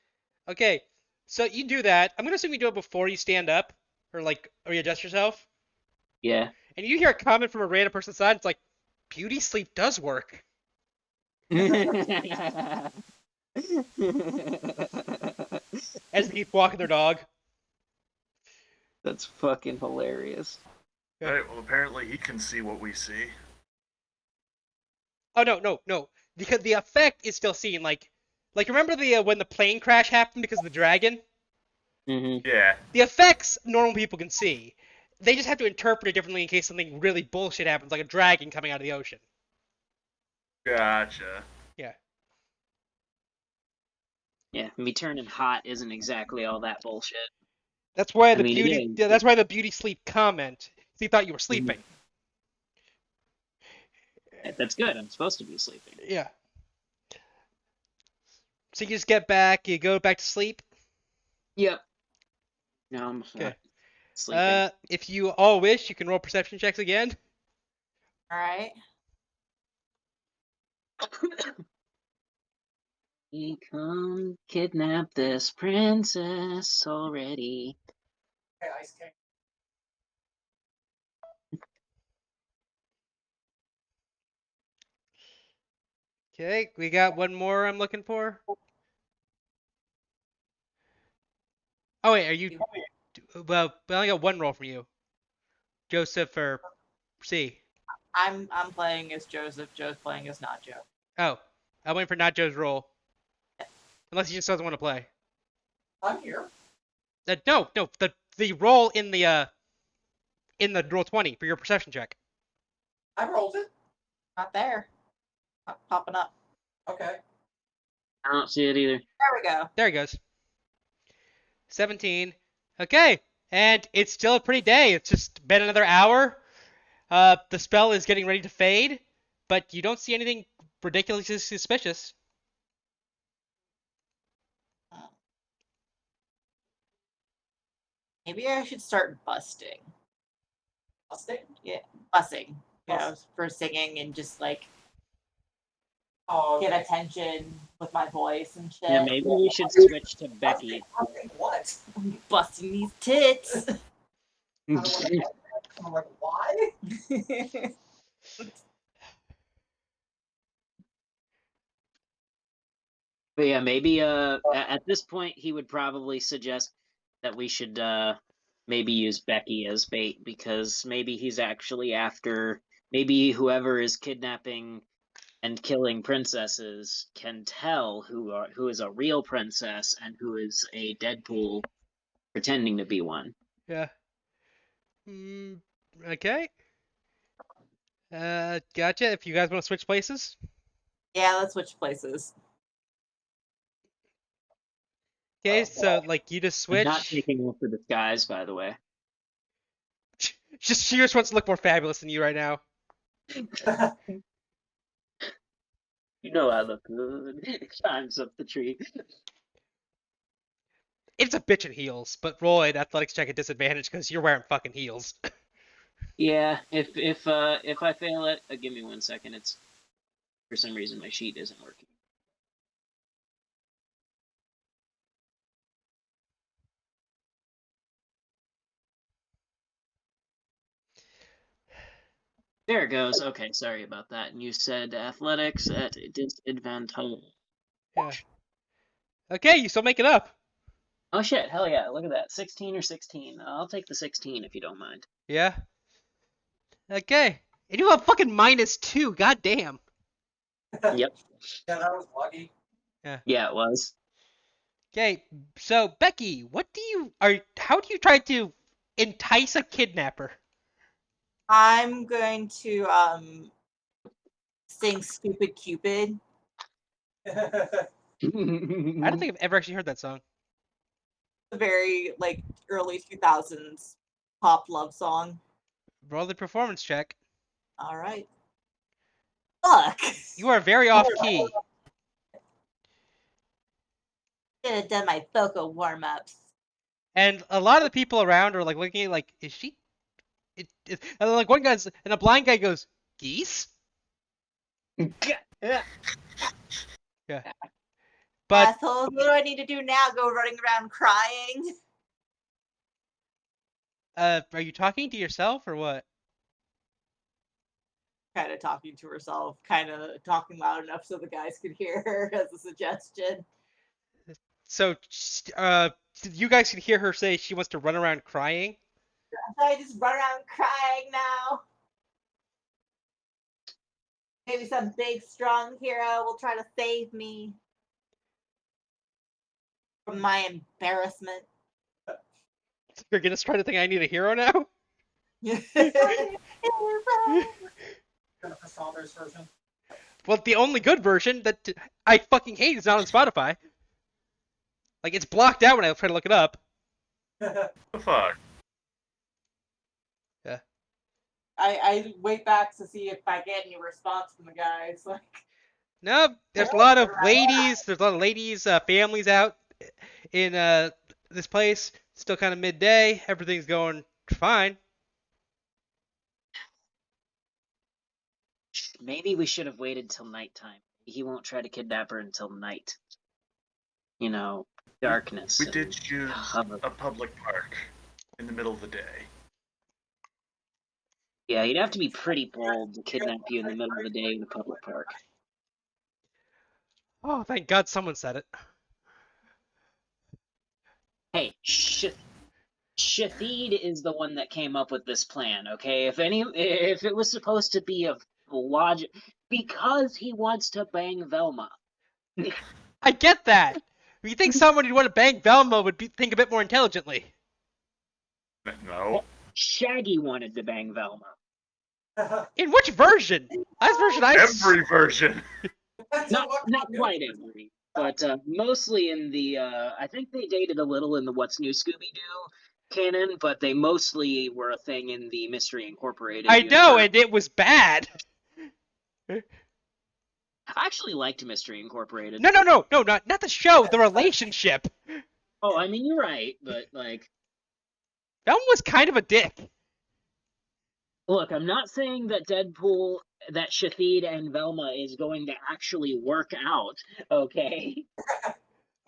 Okay, so you do that. I'm gonna assume you do it before you stand up, or you adjust yourself. Yeah. And you hear a comment from a random person's side. It's like, beauty sleep does work. As they keep walking their dog. That's fucking hilarious. Yeah. Alright, well, apparently he can see what we see. Oh no. Because the effect is still seen. Like remember the when the plane crash happened because of the dragon? Hmm. Yeah. The effects normal people can see. They just have to interpret it differently in case something really bullshit happens, like a dragon coming out of the ocean. Gotcha. Yeah. Yeah, me turning hot isn't exactly all that bullshit. That's why I the mean, beauty. again, Yeah, that's why the beauty sleep comment. He thought you were sleeping. That's good. I'm supposed to be sleeping. Yeah. So you just get back. You go back to sleep. Yep. No, I'm Okay. not sleeping. If you all wish, you can roll perception checks again. All right. We come kidnap this princess already. Okay, Ice King. Okay, we got one more I'm looking for. Oh wait, are you? Well, we only got one roll from you, Joseph or C. I'm playing as Joseph. Joe's playing as not Joe. Oh, I'm waiting for not Joe's roll. Unless he just doesn't want to play. I'm here. No, the roll in the roll 20 for your perception check. I rolled it. Not there. Not popping up. Okay. I don't see it either. There we go. There he goes. 17. Okay, and it's still a pretty day. It's just been another hour. The spell is getting ready to fade, but you don't see anything ridiculously suspicious. Maybe I should start busting. Busting? Yeah, bussing. You know, Bust. for singing and just like Oh, get okay. attention with my voice and shit. Yeah, maybe we should switch to Becky. Busting what? Busting these tits. I don't know. I'm like, why? But yeah, maybe at this point he would probably suggest that we should maybe use Becky as bait, because maybe he's actually after, maybe whoever is kidnapping and killing princesses can tell who is a real princess and who is a Deadpool pretending to be one. Yeah. Okay. Gotcha. If you guys want to switch places. Yeah, let's switch places. Okay, Oh, so like you just I'm not switch. taking off the disguise, by the way. She just wants to look more fabulous than you right now. You know I look good. Climbs up the tree. It's a bitch in heels, but roll an athletics check at disadvantage because you're wearing fucking heels. Yeah, if I fail it, give me 1 second. It's for some reason my sheet isn't working. There it goes. Okay, sorry about that. And you said athletics at disadvantage. Yeah. Okay, you still make it up. Oh shit, hell yeah, look at that. 16 or 16. I'll take the 16 if you don't mind. Yeah. Okay. And you have fucking -2. God damn. Yep. Yeah, that was lucky. Yeah, it was. Okay. So Becky, how do you try to entice a kidnapper? I'm going to sing Stupid Cupid. I don't think I've ever actually heard that song. A very like early 2000s pop love song. Roll the performance check. All right. Fuck. You are very off key. Should have done my vocal warm ups. And a lot of the people around are like looking at like, is she? And then, like one guy's and a blind guy goes, geese? Yeah. Yeah. But Assholes, what do I need to do now? Go running around crying? are you talking to yourself or what? Kind of talking to herself, kind of talking loud enough so the guys could hear her as a suggestion. So, you guys can hear her say she wants to run around crying. So I just run around crying now. Maybe some big, strong hero will try to save me from my embarrassment. You're gonna try to think I need a hero now? Jennifer Saunders version. Well, the only good version that I fucking hate is not on Spotify. Like, it's blocked out when I try to look it up. The fuck? Yeah. I wait back to see if I get any response from the guys. Like, No, there's a lot of ladies. There's a lot of ladies, families out in this place. Still kind of midday. Everything's going fine. Maybe we should have waited till nighttime. He won't try to kidnap her until night. You know, darkness. We and did choose cover. a public park in the middle of the day. Yeah, you'd have to be pretty bold to kidnap you in the middle of the day in a public park. Oh, thank God someone said it. Hey, Shathid is the one that came up with this plan, okay? If it was supposed to be a logic, because he wants to bang Velma. I get that. You think someone who'd want to bang Velma would think a bit more intelligently. No. Shaggy wanted to bang Velma. In which version? Last version Every version. Depends on what Not quite continuity. every, but mostly in the. I think they dated a little in the What's New Scooby Doo canon, but they mostly were a thing in the Mystery Incorporated I know, universe. and it was bad. I actually liked Mystery Incorporated. No, not the show, the relationship. Oh, I mean you're right, but like, Velma was kind of a dick. look, I'm not saying that that Shathid and Velma is going to actually work out. Okay.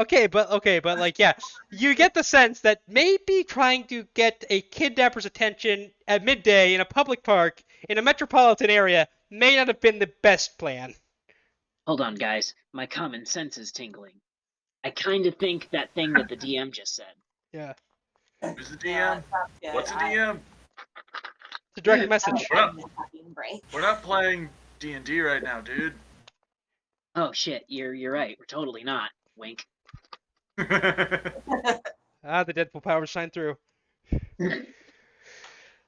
Okay, but like, yeah, you get the sense that maybe trying to get a kidnapper's attention at midday in a public park in a metropolitan area may not have been the best plan. Hold on, guys. My common sense is tingling. I kind of think that thing that the DM just said. Yeah, Who's the Yeah, DM? sounds good. What's a DM? it's a direct message. Well- I'm taking a break. We're not playing D&D right now, dude. Oh shit, you're right. We're totally not. Wink. Ah, the Deadpool powers shine through.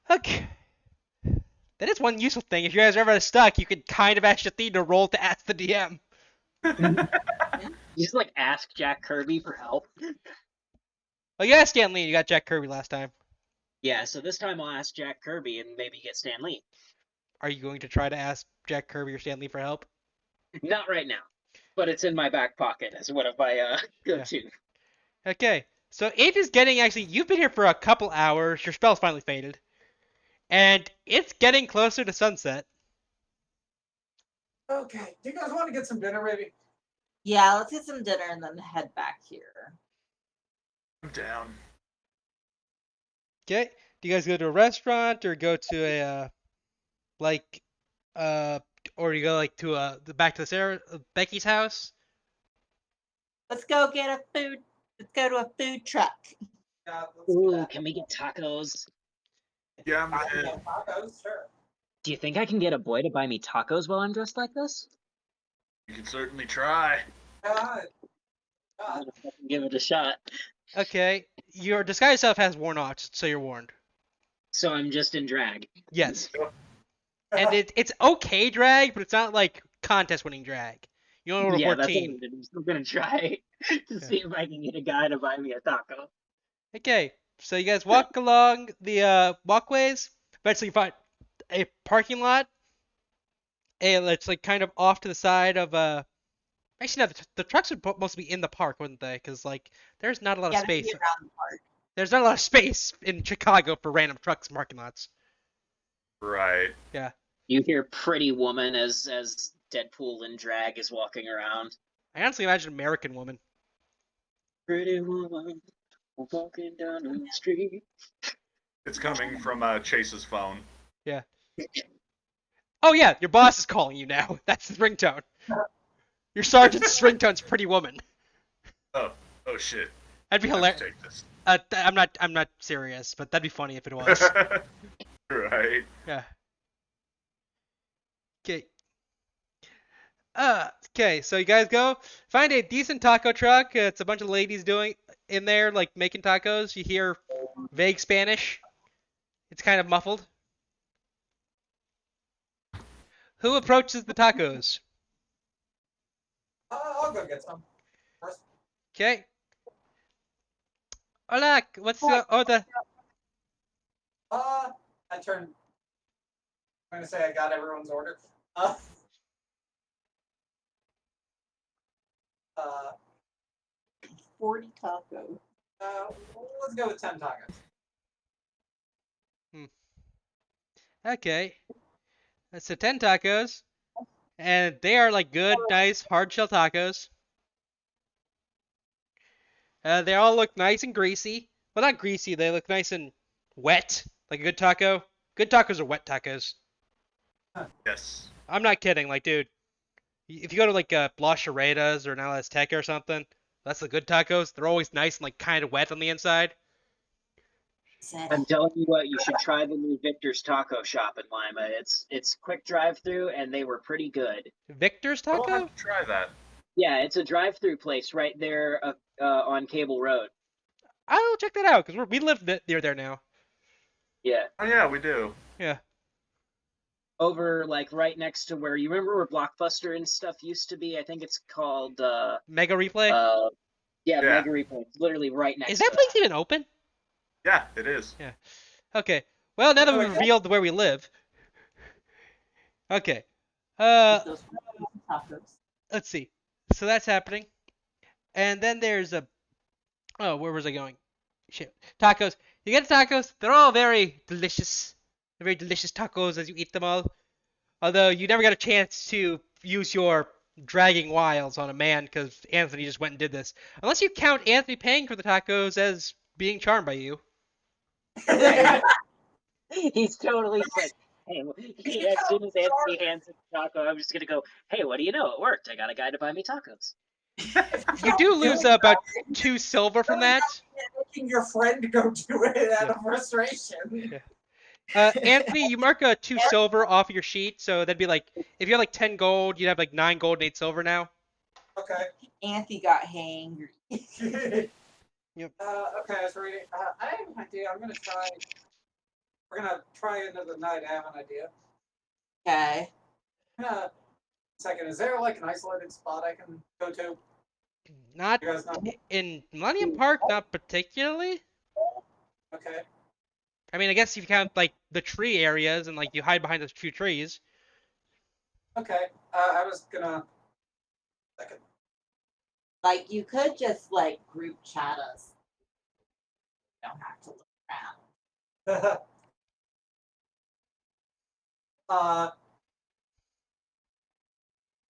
Okay. That is one useful thing. If you guys are ever stuck, you can kind of ask Shathid to roll to ask the DM. You just like ask Jack Kirby for help. Oh, you asked Stan Lee. You got Jack Kirby last time. Yeah, so this time I'll ask Jack Kirby and maybe get Stan Lee. Are you going to try to ask Jack Kirby or Stan Lee for help? Not right now, but it's in my back pocket as one of my go-to. Okay. So it is getting actually. You've been here for a couple hours. Your spell's finally faded, and it's getting closer to sunset. Okay. Do you guys want to get some dinner, maybe? Yeah, let's get some dinner and then head back here. I'm down. Okay. Do you guys go to a restaurant or go to a like or you go like to back to Sarah Becky's house? Let's go get a food. Let's go to a food truck. Yeah, let's do Ooh, that. can we get tacos? Yeah, I'm I can in. get tacos, sure. Do you think I can get a boy to buy me tacos while I'm dressed like this? You can certainly try. God. I'm God. gonna fucking give it a shot. Okay. Your disguise self has worn off, so you're warned. So I'm just in drag. Yes. And it's okay drag, but it's not like contest winning drag. You only rolled a Yeah, that's 14. what I'm still gonna try to see if I can get a guy to buy me a taco. Okay, so you guys walk along the walkways. Eventually, you find a parking lot, and it's like kind of off to the side of Actually, no, the trucks would mostly be in the park, wouldn't they? Because like, there's not a lot of Yeah, they'd be space. around the park. There's not a lot of space in Chicago for random trucks and parking lots. Right. You hear "Pretty Woman" as Deadpool in drag is walking around. I honestly imagine American Woman. Pretty woman walking down the street. It's coming from Chase's phone. Oh yeah, your boss is calling you now. That's his ringtone. Your sergeant's ringtone's Pretty Woman. Oh shit. That'd be I have hilarious. to take this. I'm not serious, but that'd be funny if it was. Right. Yeah. Okay. Okay, so you guys go find a decent taco truck. It's a bunch of ladies doing in there, like making tacos. You hear vague Spanish. It's kind of muffled. Who approaches the tacos? I'll go get some. First. Okay. Hola, what's your order? I turned. I'm gonna say I got everyone's order. Uh, 40 tacos. let's go with 10 tacos. Okay. So 10 tacos. And they are like good, nice, hard shell tacos. They all look nice and greasy. Well, not greasy. They look nice and wet, like a good taco. Good tacos are wet tacos. Yes. I'm not kidding. Like, dude, if you go to like Las Charetas or now Azteca or something, that's the good tacos. They're always nice and like kind of wet on the inside. Said, I'm telling you what, you should try the new Victor's Taco Shop in Lima. It's quick drive-through, and they were pretty good. Victor's I will have Taco? to try that. Yeah, it's a drive-through place right there on Cable Road. I'll check that out because we live near there now. Yeah, Oh yeah, we do. Yeah. over like right next to where you remember where Blockbuster and stuff used to be. I think it's called Mega Replay. uh yeah, Yeah. Mega Replay. It's literally right next Is to that place even open? Yeah, it is. Yeah. Okay. Well, now that we've Okay. revealed where we live. Okay. "Eat those tacos." Let's see. So that's happening. And then there's a. Oh, where was I going? Shit. Tacos. You get tacos. They're all very delicious. They're very delicious tacos as you eat them all. Although you never got a chance to use your dragging wiles on a man because Anthony just went and did this. Unless you count Anthony paying for the tacos as being charmed by you. us. He's totally said, hey, as soon as Anthony hands him the taco, I'm just gonna go, hey, what do you know? It worked. I got a guy to buy me tacos. You do lose about 2 silver from that. Making your friend go do it out of frustration. Anthony, you mark a 2 silver off your sheet, so that'd be like if you had like 10 gold, you'd have like 9 gold and 8 silver now. Okay. Anthony got hangry. Yep. Okay, I was reading. I have an idea. We're gonna try another night. I have an idea. Okay. Second, is there like an isolated spot I can go to? Not You guys know? in Millennium Park, not particularly. Okay. I mean, I guess if you count like the tree areas and like you hide behind those few trees. Okay. I was gonna. Second. Like you could just like group chat us. You don't have to look around.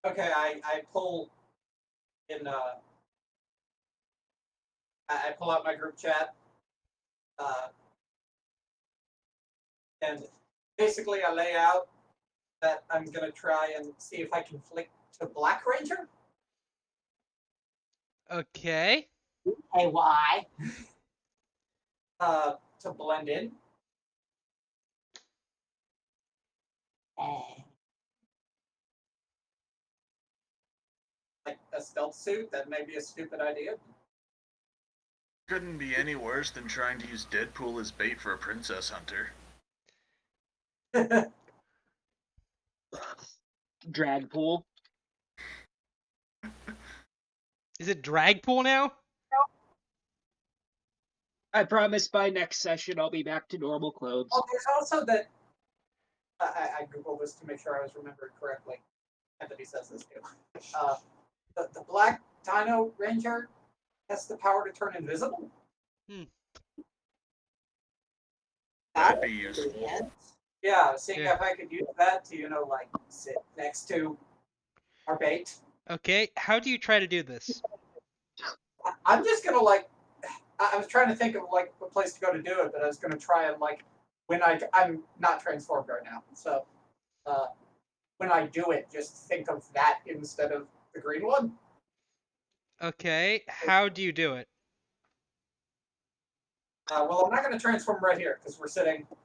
Okay, I pull in I pull out my group chat. And basically I lay out that I'm gonna try and see if I can flick to Black Ranger. Okay. Hey, why? To blend in. Hey. Like a stealth suit, that may be a stupid idea. Couldn't be any worse than trying to use Deadpool as bait for a princess hunter. Drag pool. Is it drag pool now? I promise by next session I'll be back to normal clothes. Oh, there's also that. I googled this to make sure I was remembering correctly. Anthony says this too. The Black Dino Ranger has the power to turn invisible. That'd be useful. Yeah, seeing Yeah. if I could use that to, like sit next to our bait. Okay. How do you try to do this? I'm just gonna like. I was trying to think of like a place to go to do it, but I was gonna try and like when I'm not transformed right now, so when I do it, just think of that instead of the green one. Okay. How do you do it? Well, I'm not gonna transform right here because we're sitting. I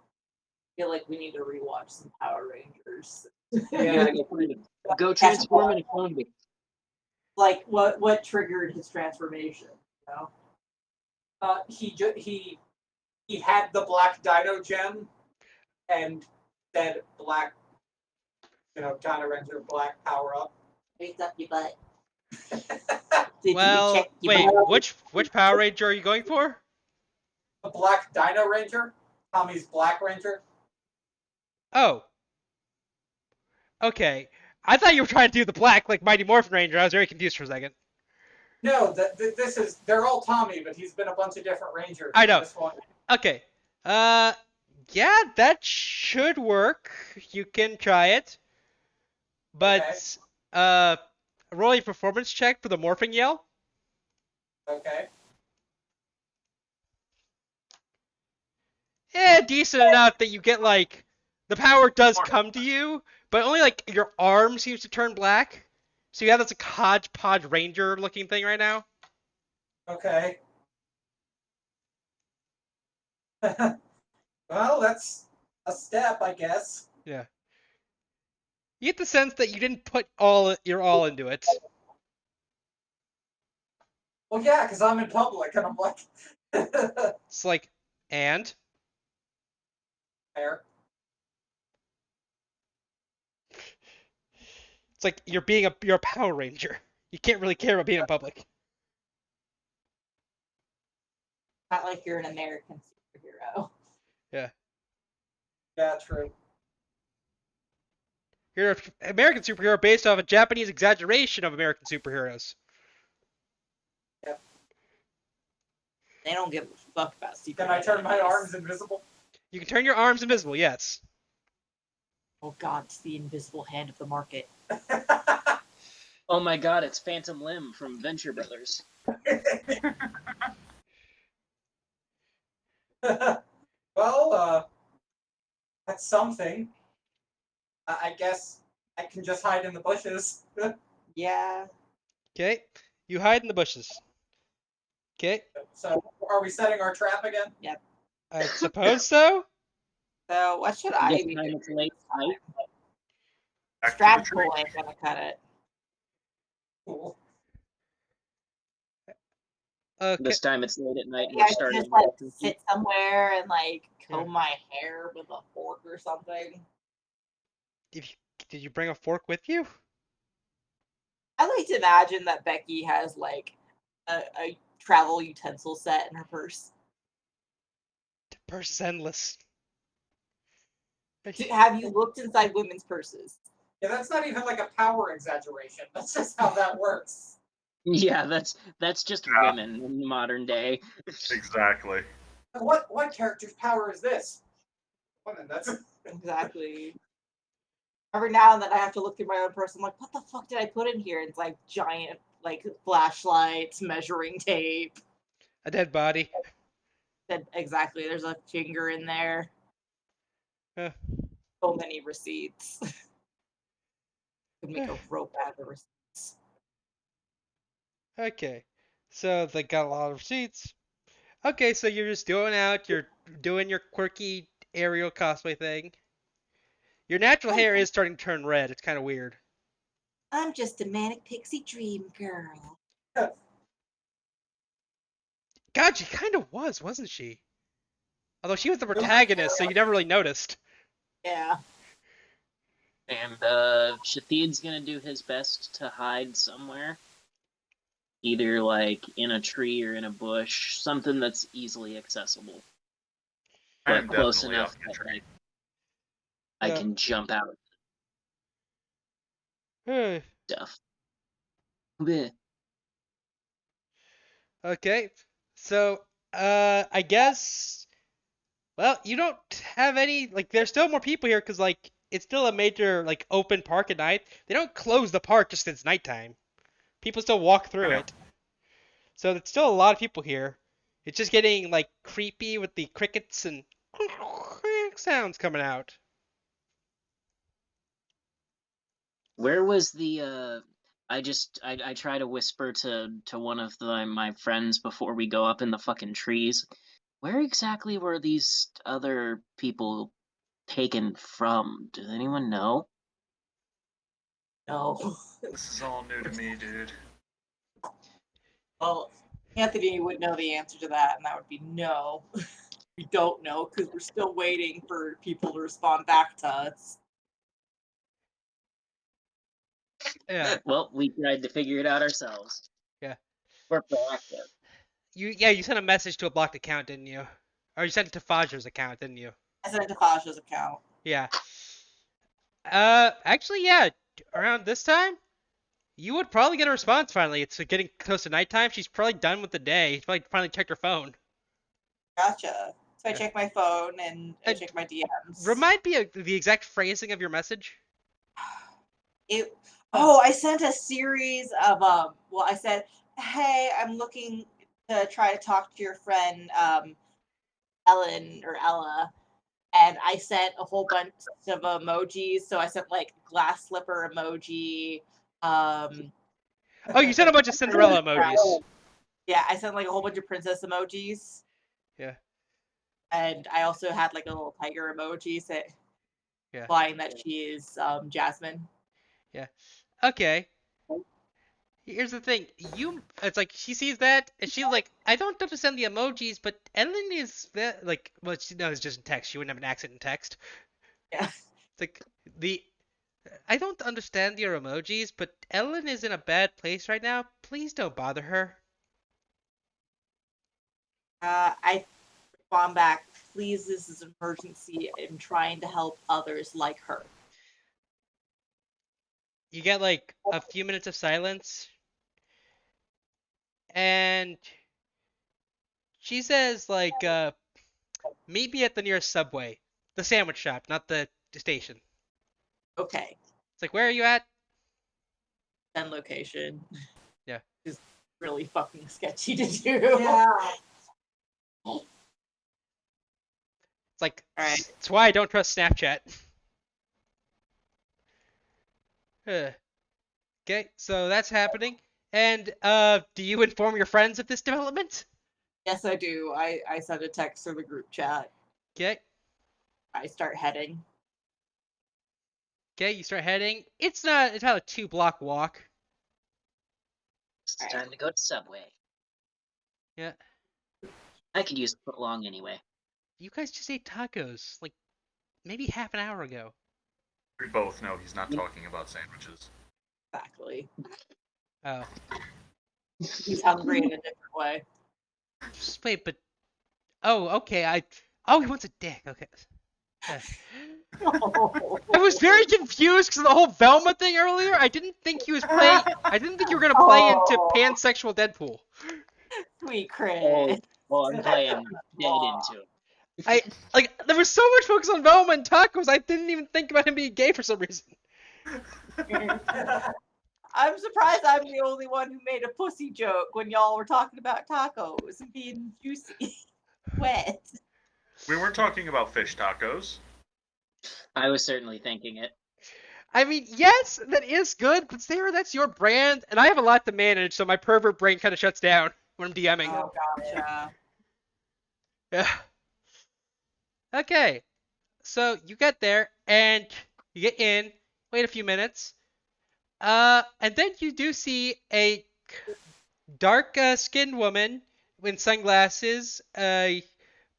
feel like we need to rewatch some Power Rangers. You Yeah, gotta go find him. Go transform in a phone booth. Like what triggered his transformation? You know? he had the black dino gem and said black, Dino Ranger black power up. Raise up your butt. Did Well, you check your wait. butt? Which Power Ranger are you going for? The black Dino Ranger, Tommy's Black Ranger. Oh. Okay. I thought you were trying to do the black like Mighty Morphin Ranger. I was very confused for a second. No, they're all Tommy, but he's been a bunch of different Rangers. I know. This one. Okay. Yeah, that should work. You can try it. But roll a performance check for the morphing yell. Okay. of decent enough that you get like the power does come to you, but only like your arm seems to turn black. So you have this like hodgepodge ranger looking thing right now. Okay. Well, that's a step, I guess. Yeah. You get the sense that you didn't put all your all into it. Well, yeah, because I'm in public and I'm like, It's like, and fair. it's like you're a Power Ranger. You can't really care about being in public. Not like you're an American superhero. Yeah. Yeah, true. You're an American superhero based off a Japanese exaggeration of American superheroes. They don't give a fuck about superheroes. Can I turn my arms invisible? You can turn your arms invisible, yes. Oh god, it's the invisible hand of the market. Oh my god, it's Phantom Limb from Venture Brothers. Well, that's something. I guess I can just hide in the bushes. Yeah. Okay. You hide in the bushes. Okay. So, are we setting our trap again? I suppose so. So what should I This be time doing? it's late night. Back to the Strap tree. pull ain't gonna cut it. Cool. Okay. This time it's late at night. Yeah, We're I should starting. just like sit somewhere and like comb Yeah. my hair with a fork or something. Did you bring a fork with you? I like to imagine that Becky has like a travel utensil set in her purse. The purse is endless. Have you looked inside women's purses? Yeah, that's not even like a power exaggeration. That's just how that works. Yeah, that's just Yeah. women in the modern day. Exactly. What character's power is this? Women. That's Exactly. Every now and then I have to look through my own purse. I'm like, what the fuck did I put in here? It's like giant like flashlights, measuring tape. A dead body. Exactly. There's a finger in there. Huh. So many receipts. Could make a rope out of receipts. Okay. So they got a lot of receipts. Okay, so you're just you're doing your quirky aerial cosplay thing. Your natural hair is starting to turn red. It's kind of weird. I'm just a manic pixie dream girl. God, she kind of was, wasn't she? Although she was the protagonist, so you never really noticed. Yeah. And Shathid's gonna do his best to hide somewhere. Either like in a tree or in a bush, something that's easily accessible. I But am close definitely enough off the that tree. like, I Yeah. can jump out Hmm. stuff. Bleh. Okay. So, I guess. Well, you don't have any. Like, there's still more people here because, like, it's still a major, like, open park at night. They don't close the park just 'cause it's nighttime. People still walk through Yeah. it. So, there's still a lot of people here. It's just getting, like, creepy with the crickets and sounds coming out. Where was the I try to whisper to one of my friends before we go up in the fucking trees. Where exactly were these other people taken from? Does anyone know? No. This is all new to me, dude. Well, Anthony would know the answer to that, and that would be no. We don't know because we're still waiting for people to respond back to us. Yeah. Well, we tried to figure it out ourselves. Yeah. We're proactive. You sent a message to a blocked account, didn't you? Or you sent it to Fajr's account, didn't you? I sent it to Fasha's account. Yeah. Actually, yeah. Around this time, you would probably get a response finally. It's getting close to nighttime. She's probably done with the day. She's probably finally checked her phone. Gotcha. So I Yeah. check my phone and I And check my DMs. Remind me of the exact phrasing of your message. I sent a series of well, I said, hey, I'm looking to try to talk to your friend Ellen or Ella. and I sent a whole bunch of emojis. So I sent like glass slipper emoji. Um, Oh, you sent a bunch of Cinderella emojis. yeah, I sent like a whole bunch of princess emojis, Yeah. and I also had like a little tiger emoji Yeah. implying that she is Jasmine. Yeah. Okay. Here's the thing. It's like she sees that and she's like, I don't understand the emojis, but Ellen is like, well, she knows just in text. She wouldn't have an accent in text. Yeah. It's like the I don't understand your emojis, but Ellen is in a bad place right now. Please don't bother her. I respond back, please, this is an emergency. I'm trying to help others like her. You get like a few minutes of silence, and she says like, meet me at the nearest subway, the sandwich shop, not the station. Okay, It's like, where are you at? then location. Yeah. Is really fucking sketchy to do. Yeah. It's like, All right. it's why I don't trust Snapchat. Okay, so that's happening. And do you inform your friends of this development? Yes, I do. I send a text to the group chat. Okay. I start heading. Okay, you start heading. It's about a 2-block walk. It's time to go to Subway. Yeah. I could use a foot long anyway. You guys just ate tacos like maybe half an hour ago. We both know he's not talking about sandwiches. Exactly. Oh. He's hungry in a different way. Just wait, but oh, okay. Oh, he wants a dick. Okay. I was very confused because of the whole Velma thing earlier. I didn't think he was playing. I didn't think you were gonna play into pansexual Deadpool. Sweet Chris. I'm playing dead into it. I like there was so much focus on Velma and tacos. I didn't even think about him being gay for some reason. I'm surprised I'm the only one who made a pussy joke when y'all were talking about tacos and being juicy. Wet. We weren't talking about fish tacos. I was certainly thinking it. I mean, yes, that is good, but Sarah, that's your brand, and I have a lot to manage, so my pervert brain kind of shuts down when I'm DMing. Oh gotcha. Yeah. Okay. So you get there and you get in, wait a few minutes, and then you do see a dark skinned woman with sunglasses, a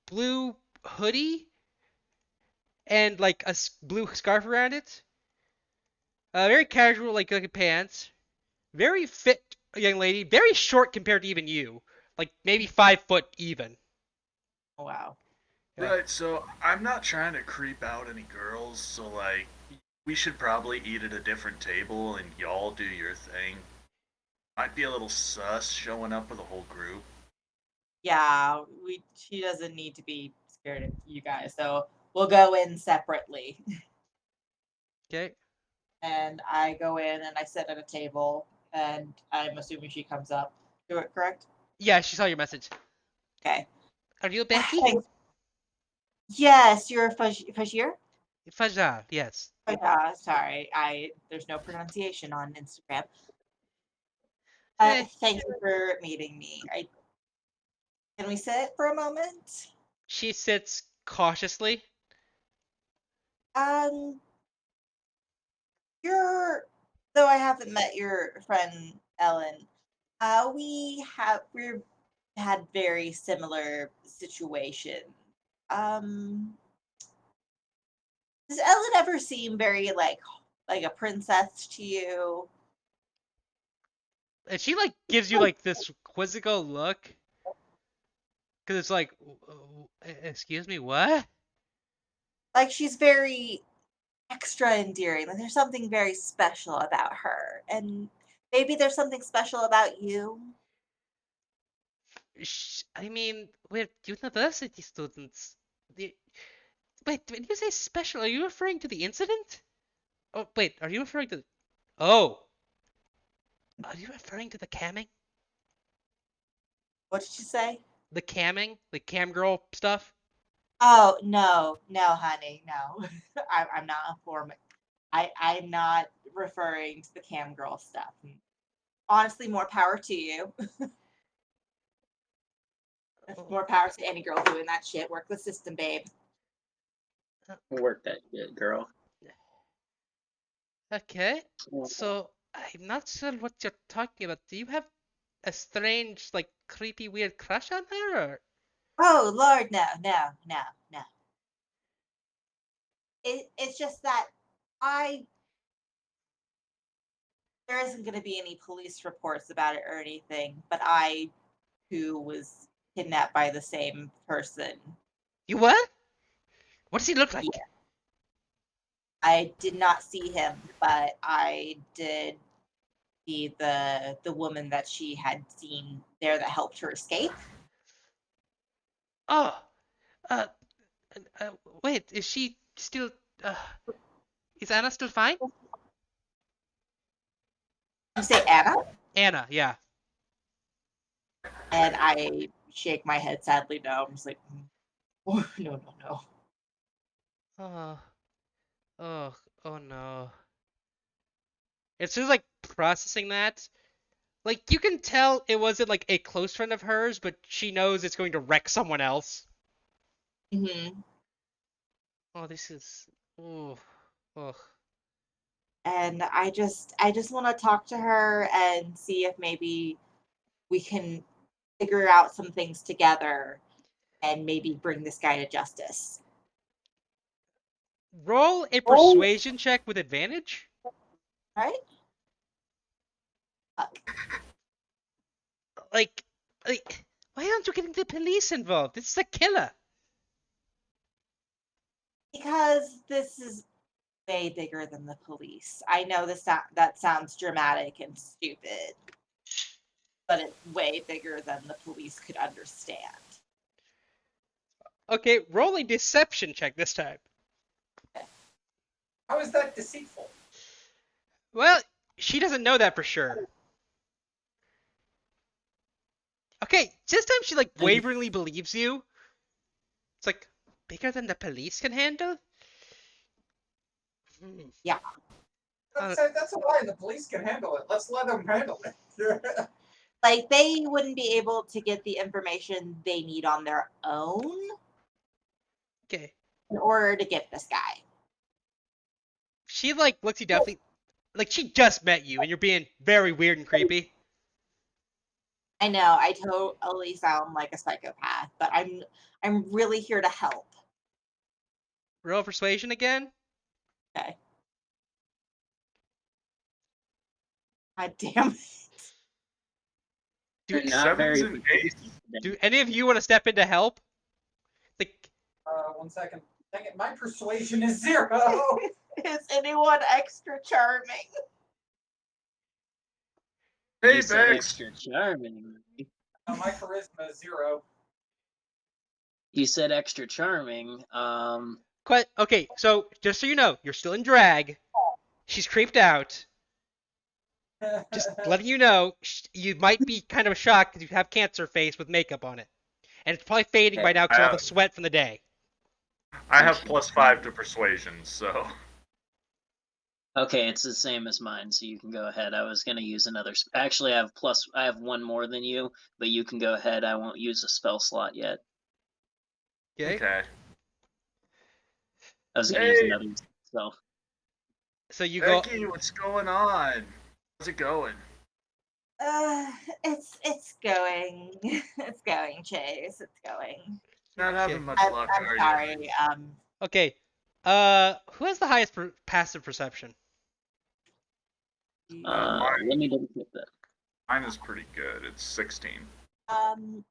blue hoodie, and like a blue scarf around it. Very casual, like looking pants. Very fit young lady. Very short compared to even you. Like maybe 5 foot even. Oh, wow. Yeah. Right, so I'm not trying to creep out any girls, so like, we should probably eat at a different table and y'all do your thing. Might be a little sus showing up with a whole group. Yeah, she doesn't need to be scared of you guys, so we'll go in separately. Okay. And I go in and I sit at a table, and I'm assuming she comes up. Do it correct? Yeah, she saw your message. Okay. Are you Becky? Yes, you're Fajir? Fajar, yes. Sorry, there's no pronunciation on Instagram. Eh. Thank you for meeting me. Can we sit for a moment? She sits cautiously. Um, though I haven't met your friend Ellen, we've had very similar situations. Um, does Ellen ever seem very like a princess to you? And she like gives you like this quizzical look. Cause it's like, excuse me, what? Like she's very extra endearing. Like there's something very special about her, and maybe there's something special about you. I mean, we're university students. Wait, when you say special, are you referring to the incident? Oh, wait, are you referring to? Oh, are you referring to the camming? What did you say? The camming, the cam girl stuff? Oh no, no, honey, no. I'm not informing. I'm not referring to the cam girl stuff. Honestly, more power to you. Oh, More power to any girl doing that shit. Work the system, babe. Work that shit, girl. okay. So I'm not sure what you're talking about. Do you have a strange, like, creepy, weird crush on her, or? Oh Lord, no, no, no, no. It's just that I there isn't going to be any police reports about it or anything, but I too was kidnapped by the same person. You what? What does he look like? Yeah, I did not see him, but I did see the woman that she had seen there that helped her escape. Oh, uh, uh wait, is she still, uh, is Anna still fine? You say Anna, Anna, yeah. and I shake my head sadly. No, I'm just like, oh, no, no, no. Oh, oh, oh no. It's just like processing that. Like, you can tell it wasn't like a close friend of hers, but she knows it's going to wreck someone else. Hmm. Oh, this is. Oh, oh. And I just want to talk to her and see if maybe we can figure out some things together and maybe bring this guy to justice. Roll a Oh, persuasion check with advantage. right? Fuck. Like, like, why aren't you getting the police involved? This is a killer. Because this is way bigger than the police. I know that sounds dramatic and stupid, but it's way bigger than the police could understand. Okay, roll a deception check this time. How is that deceitful? Well, she doesn't know that for sure. Okay, this time she like waveringly believes you. It's like bigger than the police can handle. Hmm. Yeah. Uh, That's a lie. The police can handle it. Let's let them handle it. Like they wouldn't be able to get the information they need on their own okay. in order to get this guy. She like looks you definitely like she just met you and you're being very weird and creepy. I know I totally sound like a psychopath, but I'm really here to help. Roll persuasion again. Okay. God damn it. Do Not very. Sevens and eights. do any of you want to step in to help? Like, 1 second. Dang it, my persuasion is 0. Is anyone extra charming? Hey, You said Bex. extra charming. My charisma is 0. You said extra charming. okay, so just so you know, you're still in drag. She's creeped out. Just letting you know, you might be kind of shocked because you have cancer face with makeup on it, and it's probably fading by Okay. now because all the sweat from the day. I have +5 to persuasion, so. Okay, it's the same as mine, so you can go ahead. I was gonna use another. Actually, I have one more than you, but you can go ahead. I won't use a spell slot yet. Okay. Okay. I was gonna use Hey, another spell. So you go. Becky, what's going on? How's it going? Uh, it's going. It's going, Chase. It's going. Not Okay. having much I'm, luck, I'm are you? sorry. Okay. Who has the highest passive perception? Mine, Let me double check that. mine is pretty good. It's 16. um,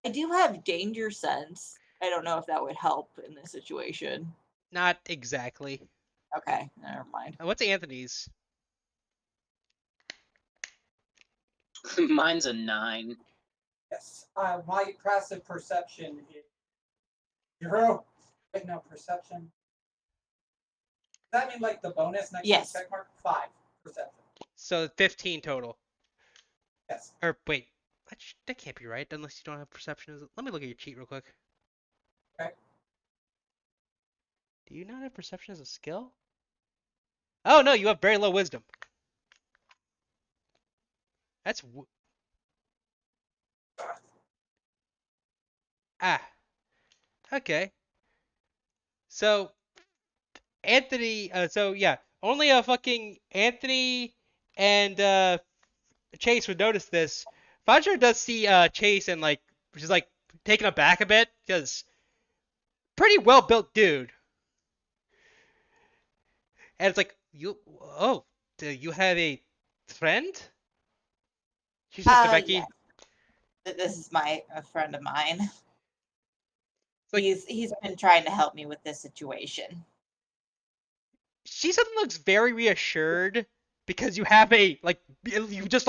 I do have danger sense. I don't know if that would help in this situation. Not exactly. Okay, never mind. What's Anthony's? Mine's a 9. Yes. My passive perception is 0. Wait, no, perception. Does that mean like the bonus next Yes. to the check mark? 5 perception. So 15 total. Yes. Or wait, that can't be right unless you don't have perception. Let me look at your cheat real quick. Okay. Do you not have perception as a skill? Oh no, you have very low wisdom. That's ah. Okay. So Anthony. So yeah, only a fucking Anthony and Chase would notice this. Fudger does see Chase and like, which is like taken aback a bit because pretty well built dude. And it's like, oh, do you have a friend? She says to Yeah. Becky. This is a friend of mine. It's like, He's been trying to help me with this situation. she suddenly looks very reassured because you have you've just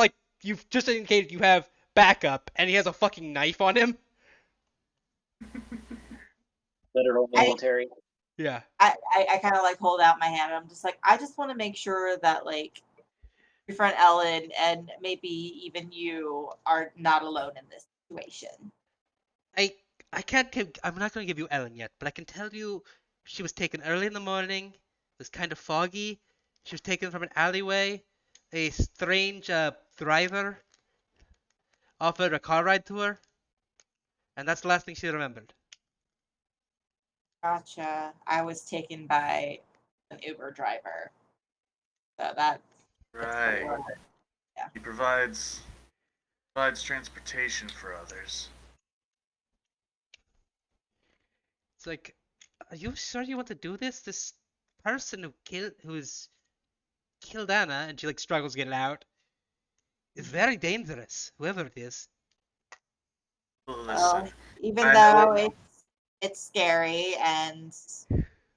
indicated you have backup and he has a fucking knife on him. Literal I- military. Yeah. I kind of like hold out my hand. I'm just like, I just want to make sure that like your friend Ellen and maybe even you are not alone in this situation. I I can't I'm not gonna give you Ellen yet, but I can tell you she was taken early in the morning. It was kind of foggy. She was taken from an alleyway. A strange driver offered a car ride to her, and that's the last thing she remembered. Gotcha. I was taken by an Uber driver. So that's Right. Yeah. He provides transportation for others. It's like, are you sure you want to do this? This person who's killed Anna, and she like struggles to get it out, is very dangerous. Whoever it is. Listen, even I though know. it's scary and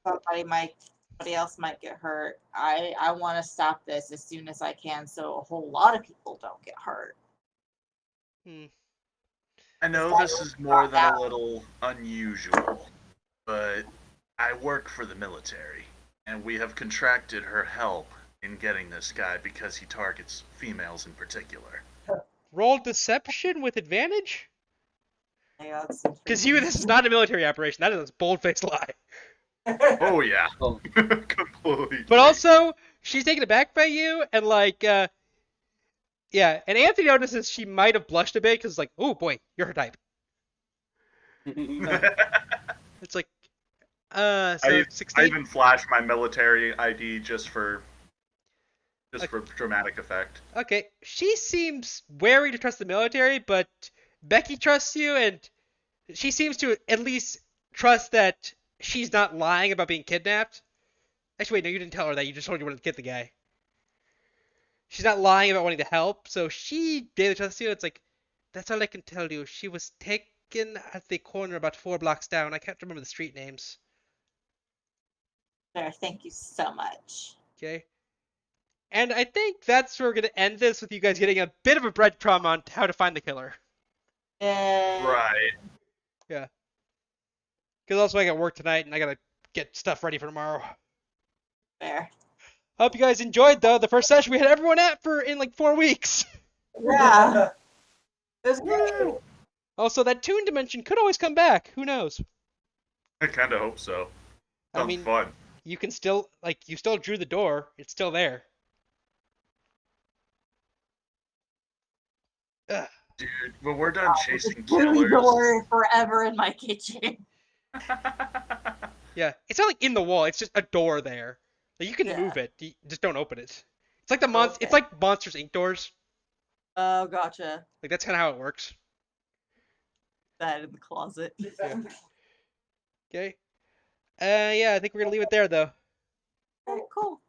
somebody else might get hurt, I want to stop this as soon as I can so a whole lot of people don't get hurt. Hmm. I know this is more than a little unusual, but I work for the military, and we have contracted her help in getting this guy because he targets females in particular. Roll deception with advantage? Yeah, Because this is not a military operation. That is a bold-faced lie. Oh yeah, Oh. completely. But also, she's taken aback by you, and like, yeah. And Anthony notices she might have blushed a bit because, like, oh boy, you're her type. It's like, so I 16. even flash my military ID just for dramatic effect. Okay, she seems wary to trust the military, but Becky trusts you, and she seems to at least trust that she's not lying about being kidnapped. Actually, wait, no, you didn't tell her that. You just told her you wanted to get the guy. She's not lying about wanting to help, so she daily trusts you. It's like, that's all I can tell you. She was taken at the corner about 4 blocks down. I can't remember the street names. There, thank you so much. Okay. And I think that's where we're going to end this with you guys getting a bit of a breadcrumb on how to find the killer. Right. Yeah. Because also I got work tonight and I got to get stuff ready for tomorrow. Fair. Hope you guys enjoyed, though. The first session we had everyone at for in like 4 weeks. Yeah. It was great. Also, that Toon dimension could always come back. Who knows? I kind of hope so. Sounds I mean, fun. you can still, like, you still drew the door. It's still there. Ugh. Dude, when we're done chasing Really killers. door forever in my kitchen. Yeah, it's not like in the wall. It's just a door there. Like, you can Yeah. move it. You just don't open it. It's like the Okay. It's like Monsters Inc. doors. Oh, gotcha. Like that's kind of how it works. That in the closet. Okay. Yeah, I think we're gonna leave it there though. Alright, cool.